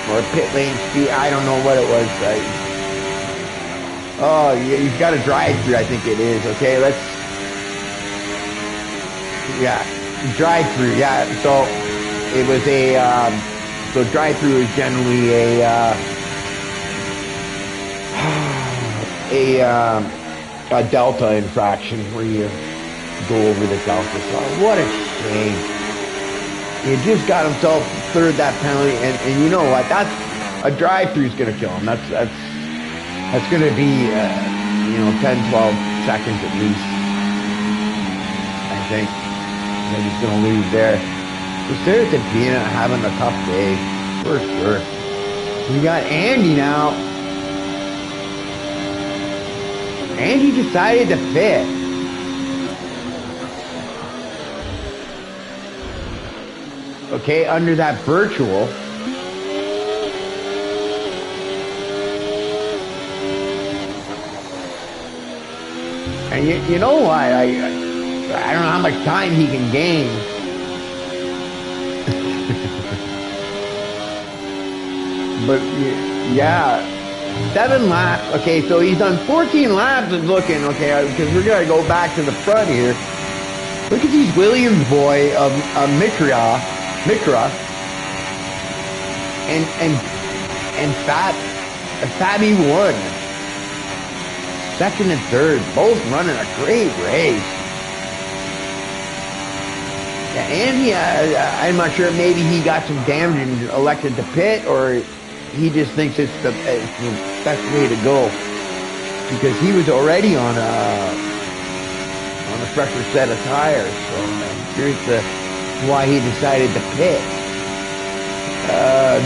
Or pit lane speed. I don't know what it was. Oh, you've got a drive-through, I think it is. Okay, let's... Yeah, drive-through, yeah. So, it was a... so, drive-through is generally a Delta infraction where you go over the Delta. So, what a shame. He just got himself third that penalty, and you know what? That's a drive-through is going to kill him. That's going to be 10, 12 seconds at least. I think that he's going to lose there. So Saracen Pina having a tough day for sure. We got Andy now. Andy decided to pit. Okay, under that virtual. And you know what? I don't know how much time he can gain. But yeah, 7 laps. Okay, so he's done 14 laps of looking. Okay, because we're gonna go back to the front here. Look at these Williams boy of Mitra, and Fabi won. Second and third, both running a great race. Yeah, Andy, I'm not sure. Maybe he got some damage and elected to pit, or he just thinks it's the best way to go because he was already on a fresher set of tires. So I'm curious why he decided to pit.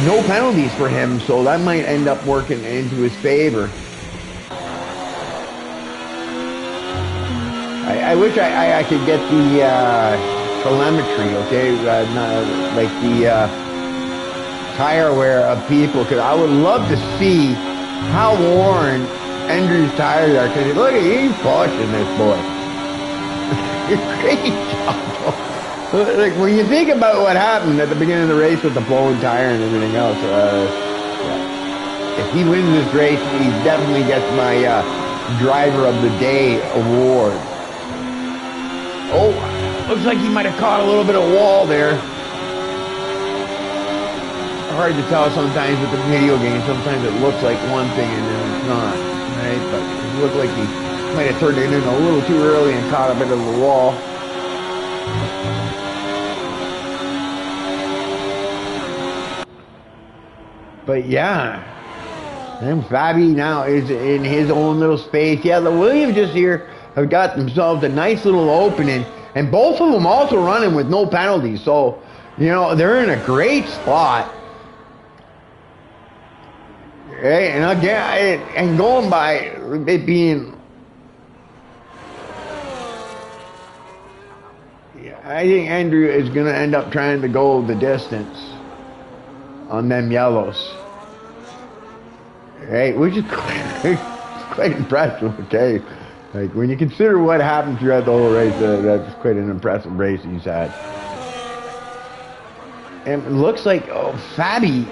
No penalties for him, so that might end up working into his favor. I wish I could get the telemetry, okay, like the tire wear of people, because I would love to see how worn Andrew's tires are, because look, he's pushing this boy. Great job. Like, when you think about what happened at the beginning of the race with the blown tire and everything else, if he wins this race, he definitely gets my driver of the day award. Oh, looks like he might have caught a little bit of wall there. Hard to tell sometimes with the video game. Sometimes it looks like one thing and then it's not, right? But it looked like he might have turned it in a little too early and caught a bit of the wall. But yeah, and Fabi now is in his own little space. Yeah, the Williams just here have got themselves a nice little opening, and both of them also running with no penalties. So, you know, they're in a great spot. Hey, and again, and going by it being, I think Andrew is going to end up trying to go the distance on them yellows. Right, which is quite impressive, okay? Like, when you consider what happened throughout the whole race, that's quite an impressive race he's had. And it looks like, Fabi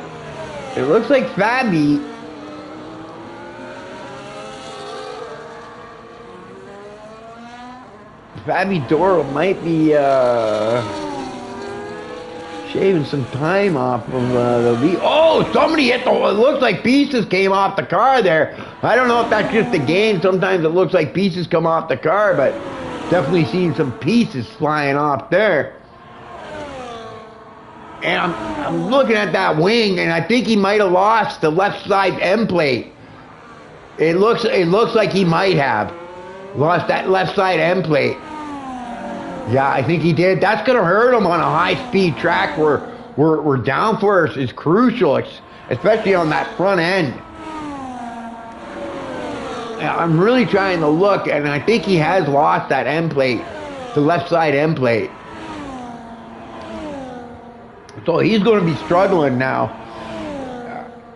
Doro might be shaving some time off of the lead. Oh, somebody hit the... It looks like pieces came off the car there. I don't know if that's just the game. Sometimes it looks like pieces come off the car, but definitely seen some pieces flying off there. And I'm looking at that wing, and I think he might have lost the left side end plate. It looks like he might have lost that left side end plate. Yeah, I think he did. That's going to hurt him on a high-speed track where where downforce is crucial, especially on that front end. I'm really trying to look, and I think he has lost that end plate, the left side end plate. So he's going to be struggling now.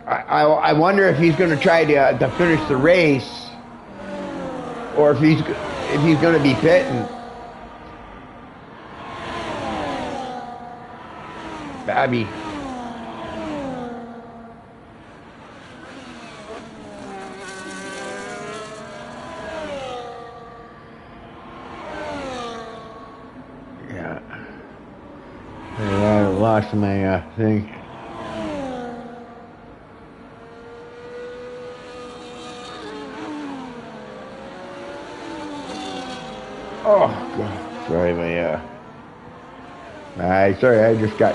I wonder if he's going to try to finish the race, or if he's going to be pitting. Babby. Yeah. I lost my thing. Oh God! Sorry, sorry, I just got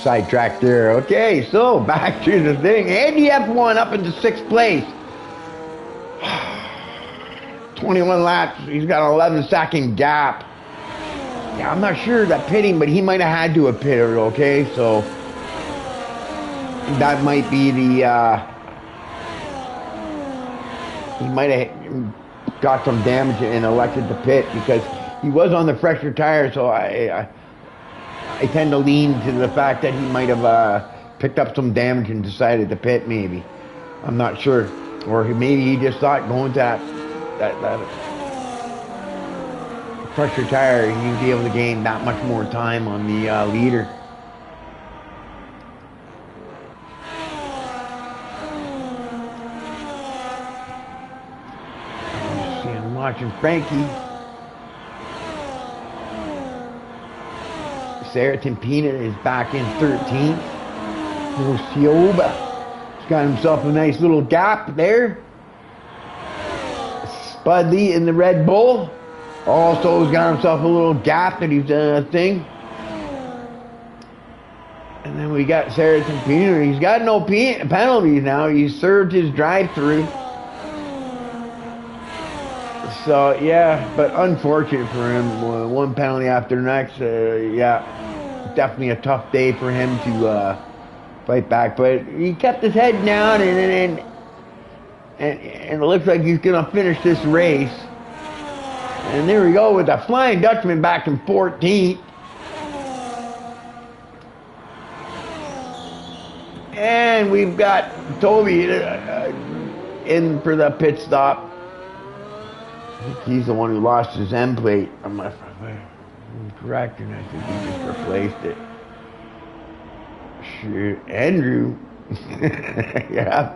sidetracked there. Okay, so back to the thing. Andy F1 up into 6th place. 21 laps. He's got an 11-second gap. Yeah, I'm not sure that pitting, but he might have had to have pitted. Okay, so that might be the. He might have got some damage and elected to pit because he was on the fresher tire, so I tend to lean to the fact that he might have picked up some damage and decided to pit, maybe. I'm not sure. Or maybe he just thought going to that fresher tire, he'd be able to gain that much more time on the leader. I'm watching Frankie. Saracen Peanut is back in 13th. Little Sioba. He's got himself a nice little gap there. Spudley in the Red Bull. Also has got himself a little gap that he's done a thing. And then we got Saracen Peanut. He's got no penalties now. He's served his drive-through. So, yeah, but unfortunate for him. One penalty after the next. Yeah, definitely a tough day for him to fight back. But he kept his head down, and it looks like he's going to finish this race. And there we go with the Flying Dutchman back in 14th. And we've got Toby in for the pit stop. I think he's the one who lost his end plate. I'm correct, and I think he just replaced it. Shoot, Andrew. Yeah.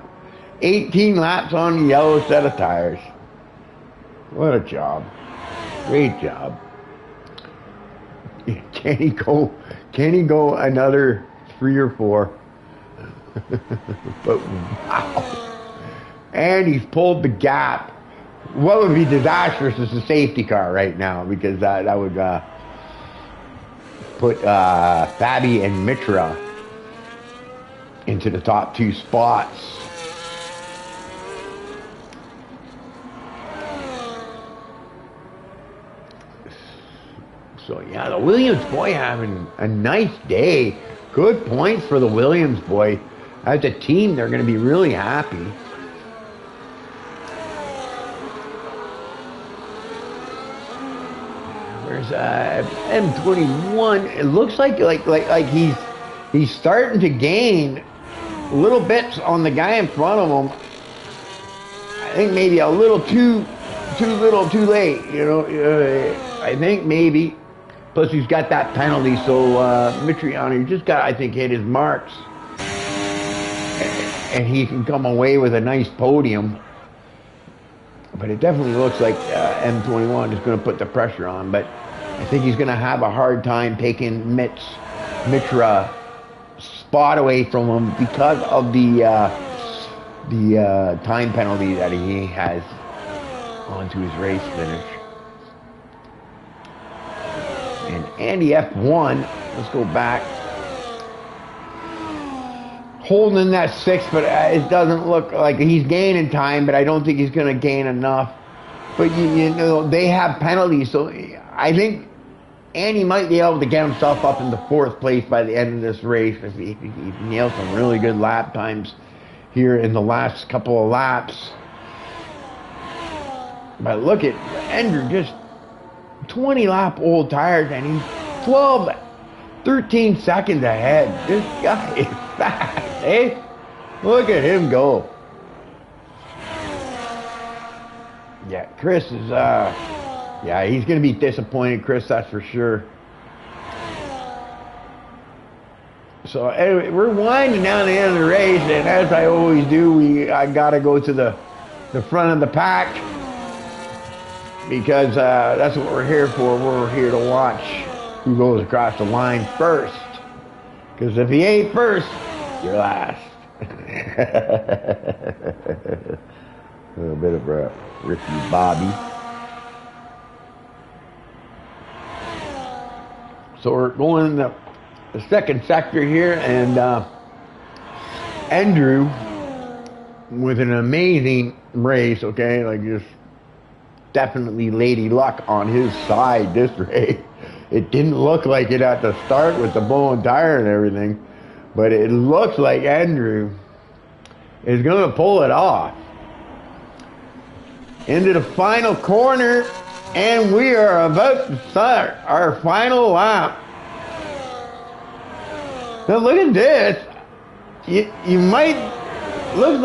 18 laps on the yellow set of tires. What a job. Great job. Can he go another 3 or 4? But wow. And he's pulled the gap. What would be disastrous is the safety car right now, because that would put Fabi and Mitra into the top 2 spots. So yeah, the Williams boy having a nice day. Good points for the Williams boy. As a team, they're going to be really happy. There's M21. It looks like he's starting to gain little bits on the guy in front of him. I think maybe a little too little, too late. You know, I think maybe. Plus, he's got that penalty, so Mitriani just got, I think, hit his marks. And he can come away with a nice podium. But it definitely looks like M21 is going to put the pressure on. But I think he's going to have a hard time taking Mitra spot away from him because of the time penalty that he has onto his race finish. And Andy F1, let's go back. Holding that 6th, but it doesn't look like he's gaining time, but I don't think he's going to gain enough. But, you know, they have penalties, so I think And he might be able to get himself up into 4th place by the end of this race if he nails some really good lap times here in the last couple of laps. But look at Andrew, just 20 lap old tires, and he's 13 seconds ahead. This guy is fast, eh? Look at him go. Yeah, Chris is, yeah, he's going to be disappointed, Chris, that's for sure. So anyway, we're winding down the end of the race, and as I always do, I got to go to the front of the pack, because that's what we're here for. We're here to watch who goes across the line first. Because if he ain't first, you're last. A little bit of a Ricky Bobby. So we're going in the second sector here, and Andrew, with an amazing race, okay, like just definitely lady luck on his side this race. It didn't look like it at the start with the blown tire and everything, but it looks like Andrew is going to pull it off. Into the final corner, and we are about to start our final lap. Now look at this. You might, looks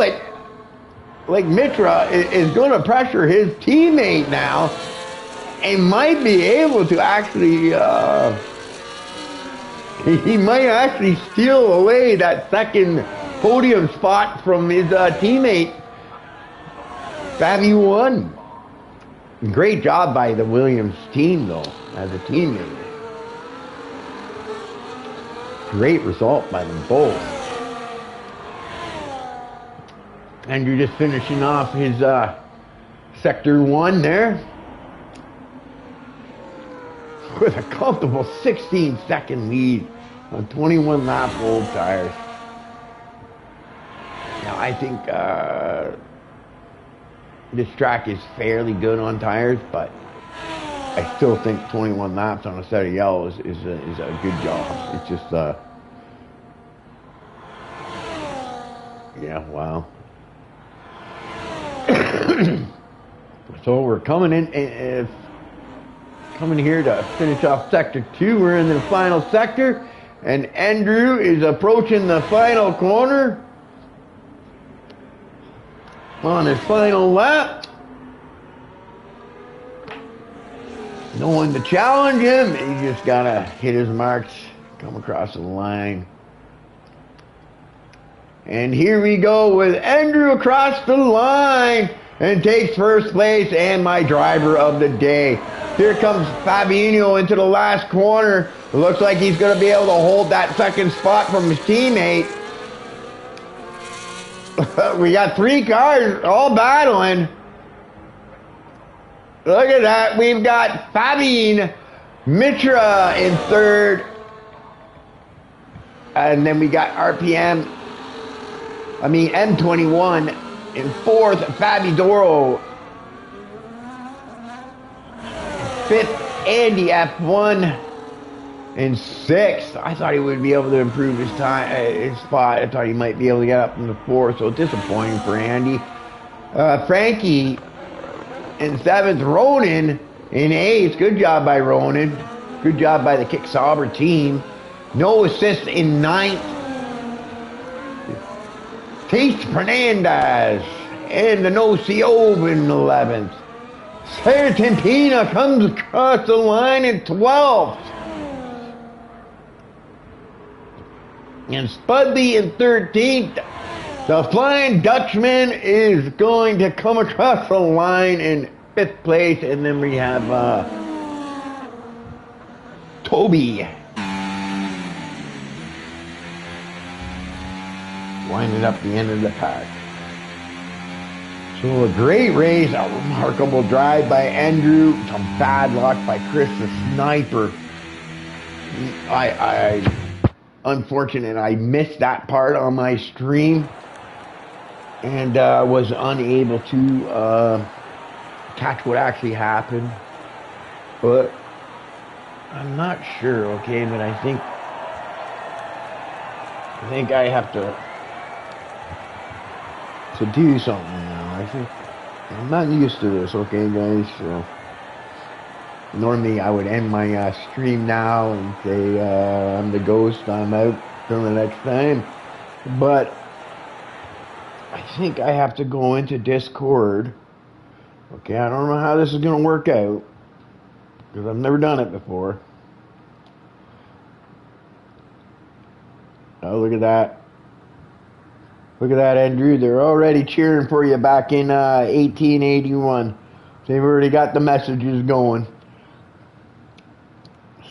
like Mitra is going to pressure his teammate now, and might be able to actually, he might actually steal away that second podium spot from his teammate, Fabi won. Great job by the Williams team, though, as a teammate. Great result by them both. And you're just finishing off his Sector 1 there with a comfortable 16-second lead on 21 lap old tires. Now, I think this track is fairly good on tires, but I still think 21 laps on a set of yellows is a good job. It's just, yeah, wow. So we're coming in, coming here to finish off Sector 2. We're in the final sector, and Andrew is approaching the final corner on his final lap. No one to challenge him. He just gotta hit his marks, come across the line. And here we go with Andrew across the line and takes first place and my driver of the day. Here comes Fabinho into the last corner. It looks like he's going to be able to hold that second spot from his teammate. We got 3 cars all battling. Look at that. We've got Fabien Mitra in third. And then we got M21 in fourth. Fabi Doro. Fifth, Andy F1 in sixth. I thought he would be able to improve his time, his spot. I thought he might be able to get up in the fourth, so disappointing for Andy. Frankie in seventh, Ronan in eighth. Good job by Ronan. Good job by the Kick Sauber team. No assist in ninth. Taste Fernandez and the No Ciob in 11th. Sertampina comes across the line in 12th. And Spudley in 13th. The Flying Dutchman is going to come across the line in 5th place. And then we have Toby. Winding up the end of the pack. So a great race, a remarkable drive by Andrew, some bad luck by Chris the Sniper. Unfortunate, I missed that part on my stream and was unable to catch what actually happened. But I'm not sure, okay, but I think I have to do something now. I think I'm not used to this, okay, guys. So normally I would end my stream now and say I'm the ghost. I'm out till the next time, but I think I have to go into Discord. Okay, I don't know how this is gonna work out because I've never done it before. Oh, look at that. Look at that, Andrew. They're already cheering for you back in 1881. They've already got the messages going.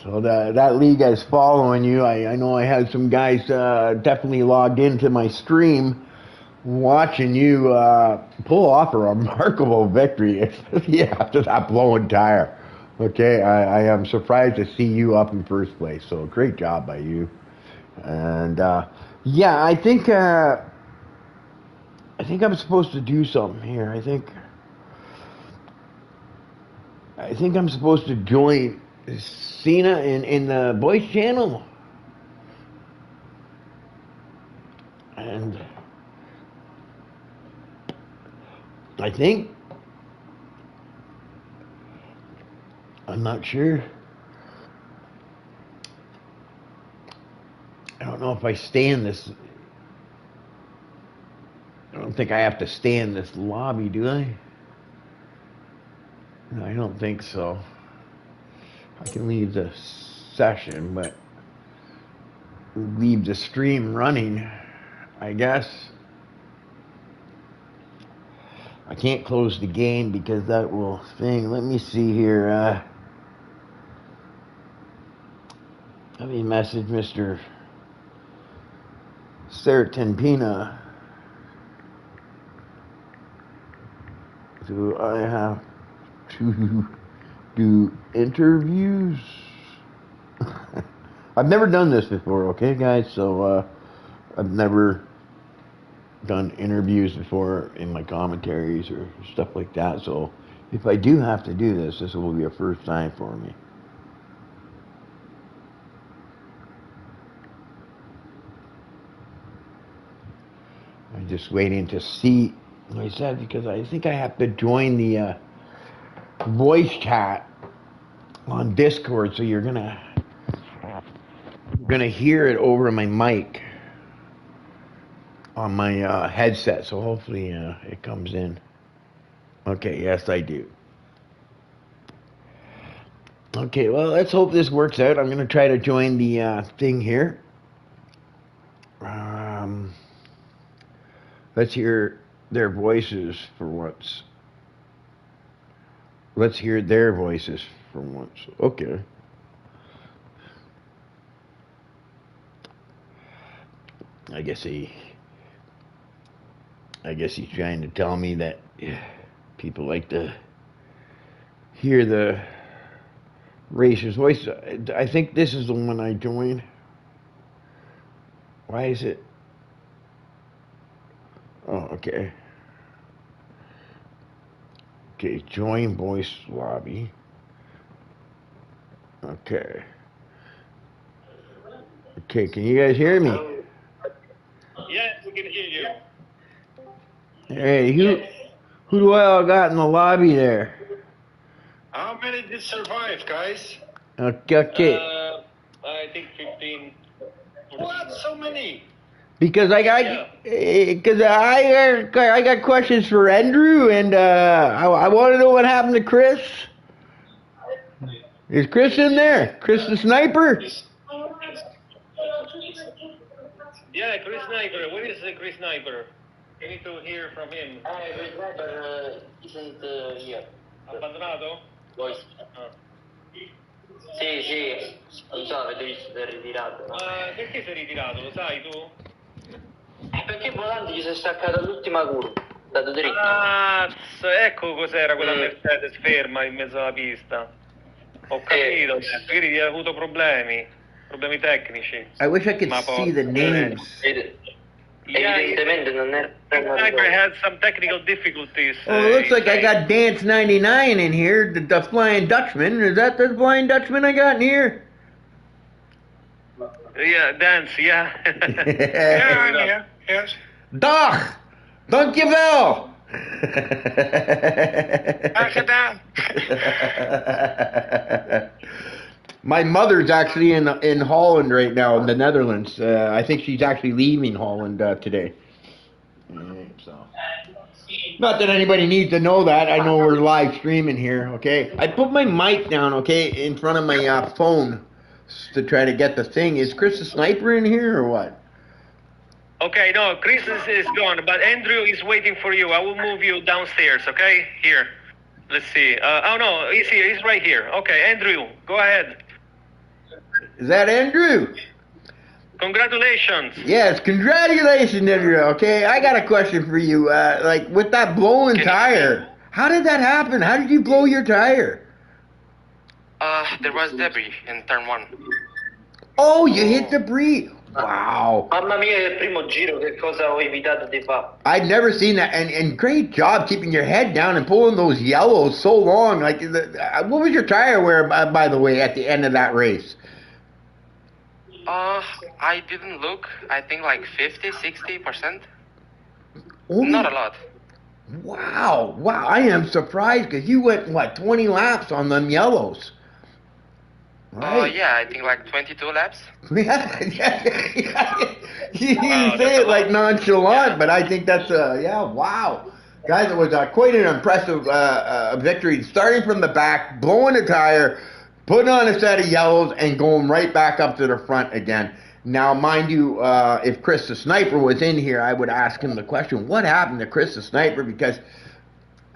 So that league is following you. I know I had some guys definitely logged into my stream watching you pull off a remarkable victory, especially after that blown tire. Okay, I am surprised to see you up in first place. So great job by you. And yeah, I think I'm supposed to do something here. I think I'm supposed to join Cena in the voice channel. And I think I'm not sure. I don't know if I stay in this. I don't think I have to stay in this lobby, do I? No, I don't think so. I can leave the session, but leave the stream running, I guess. I can't close the game because that will thing. Let me see here. Let me message Mr. Sertanpina. Do I have to do interviews? I've never done this before, okay, guys? So I've never done interviews before in my commentaries or stuff like that. So if I do have to do this, this will be a first time for me. I'm just waiting to see, like I said, because I think I have to join the voice chat on Discord, so you're gonna hear it over my mic on my headset. So hopefully it comes in. Okay, yes, I do. Okay, well, let's hope this works out. I'm gonna try to join the thing here. Let's hear their voices for once. Let's hear their voices for once. Okay. I guess he's trying to tell me that people like to hear the racer's voice. I think this is the one I joined. Why is it? Oh, okay. Okay, join voice lobby. Okay. Okay, can you guys hear me? Yes, we can hear you. Hey, who do I all got in the lobby there? How many did survive, guys? Okay. I think 15. What? So many? Because I got questions for Andrew, and I want to know what happened to Chris. Is Chris in there? Chris the sniper? Yeah, Chris Sniper. Where is Chris Sniper? We need to hear from him. Chris Sniper isn't here. Abbandonato? Voice. Sì, non so, avete visto si è ritirato. No? Perché si è ritirato? Lo sai tu? Perché il volante gli si è staccato all'ultima curva, dato dritto. Cazzo, ecco cos'era quella Mercedes ferma in mezzo alla pista. Ho capito, quindi ha avuto problemi tecnici. I wish I could see the names. Yeah, Evidentemente non era una Sniper risolta. had some technical difficulties. Oh, it looks he like I said. got Dance 99 in here, the Flying Dutchman. Is that the Flying Dutchman I got in here? Yeah, dance, yeah. Yeah, I'm here. Yes. Dag! Dankjewel! Graag gedaan. My mother's actually in Holland right now, in the Netherlands. I think she's actually leaving Holland today. So, not that anybody needs to know that. I know we're live streaming here. Okay, I put my mic down. Okay, in front of my phone to try to get the thing. Is Chris the Sniper in here or what? Okay, no, Chris is gone, but Andrew is waiting for you. I will move you downstairs, okay? Here. Let's see. Oh, no, he's here. He's right here. Okay, Andrew, go ahead. Is that Andrew? Congratulations. Yes, congratulations, Andrew. Okay, I got a question for you. Like with that blowing tire, how did that happen? How did you blow your tire? There was debris in turn 1. Oh, you hit debris. Wow. Mamma mia, è il primo giro, che cosa ho evitato di fare. I'd never seen that, and great job keeping your head down and pulling those yellows so long. Like, what was your tire wear, by the way, at the end of that race? I didn't look. I think like 50, 60%. Only- Not a lot. Wow, I am surprised because you went, what, 20 laps on them yellows. Right. Yeah, I think like 22 laps. Yeah. You say it like nonchalant, but I think that's wow. Guys, it was quite an impressive victory. Starting from the back, blowing a tire, putting on a set of yellows, and going right back up to the front again. Now, mind you, if Chris the Sniper was in here, I would ask him the question, what happened to Chris the Sniper? Because,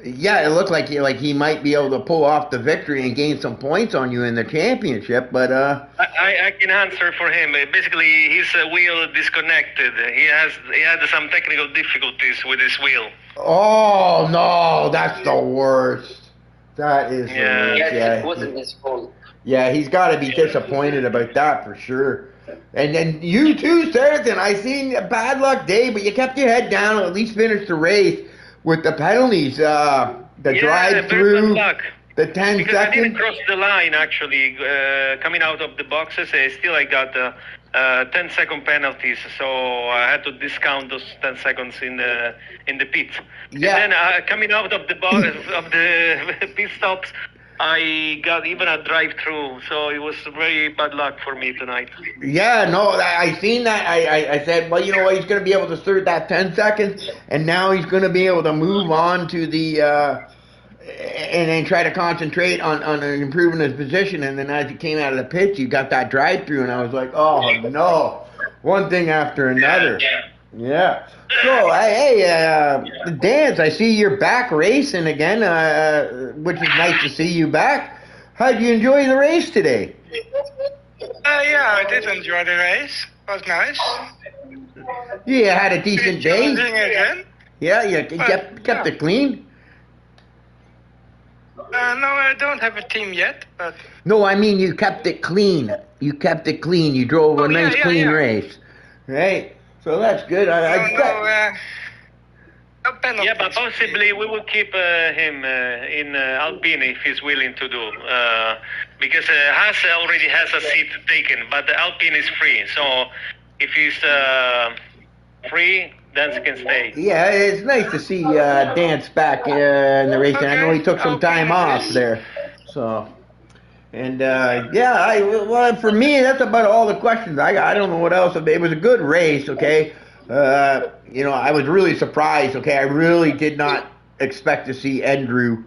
yeah, it looked like he might be able to pull off the victory and gain some points on you in the championship, but... I can answer for him. Basically, his wheel disconnected. He had some technical difficulties with his wheel. Oh, no, that's the worst. That is the worst. Yes, it wasn't his fault. Yeah, he's got to be disappointed about that for sure. And then you too, Saracen. I seen a bad luck day, but you kept your head down and at least finished the race with the penalties. The drive-through, the 10 because I didn't seconds. cross the line, actually, coming out of the boxes. Still, I got 10-second penalties, so I had to discount those 10 seconds in the pit. Yeah. And then coming out of the of the pit stops, I got even a drive-through, so it was very bad luck for me tonight. Yeah, no, I seen that. I said, well, you know what, he's going to be able to serve that 10 seconds, and now he's going to be able to move on to the, and then try to concentrate on improving his position. And then as he came out of the pit, you got that drive-through, and I was like, oh, no, one thing after another. Yeah. So, hey, Dance, I see you're back racing again, which is nice to see you back. How'd you enjoy the race today? Yeah, I did enjoy the race. It was nice. You had a decent day? Doing it again? Yeah, you kept it clean? No, I don't have a team yet, but... No, I mean you kept it clean. You kept it clean. You drove a nice, clean race. Right? So that's good. No penalties. Yeah, but possibly we will keep him in Alpine if he's willing to do. Because Haas already has a seat taken, but the Alpine is free. So if he's free, Dance can stay. Yeah, it's nice to see Dance back in the race. And I know he took some time off there. So, and well, for me, that's about all the questions I got. I don't know what else. It was a good race, okay? You know, I was really surprised, okay? I really did not expect to see Andrew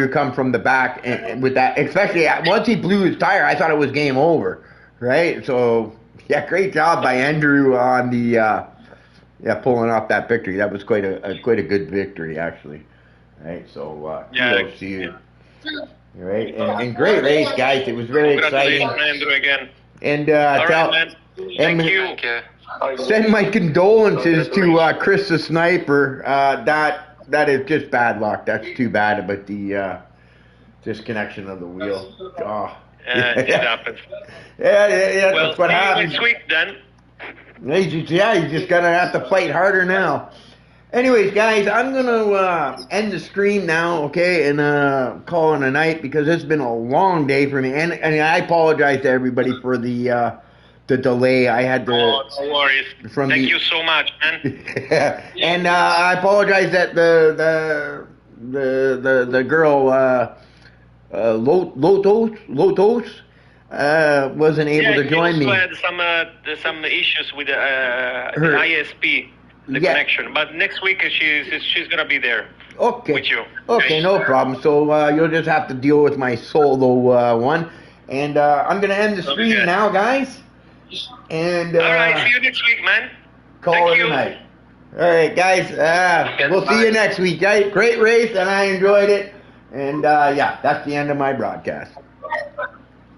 come from the back and with that, especially once he blew his tire, I thought it was game over, right? So, yeah, great job by Andrew on the, pulling off that victory. That was quite a good victory, actually, right? So, kudos to you. Right, and great race, guys. It was very exciting. Andrew again. And All right, man. Thank you. Thank you. send my condolences to Chris the Sniper. That is just bad luck. That's too bad about the disconnection of the wheel. Oh. It happens. Yeah, Well, that's what see you happens. next week then. He's just gonna have to fight harder now. Anyways, guys, I'm gonna end the stream now, okay, and call it a night because it's been a long day for me, and I apologize to everybody for the delay. I had to. Oh, no worries. Thank you so much, man. And I apologize that the girl Lotos wasn't able to join me. She also had some issues with the ISP, the connection. But next week she's gonna be there. Okay. With you. Okay, no problem. So you'll just have to deal with my solo one, and I'm gonna end the stream now, guys. And all right, see you next week, man. Call it a night. All right, guys. We'll see you next week, guys. Great race, and I enjoyed it. And yeah, that's the end of my broadcast.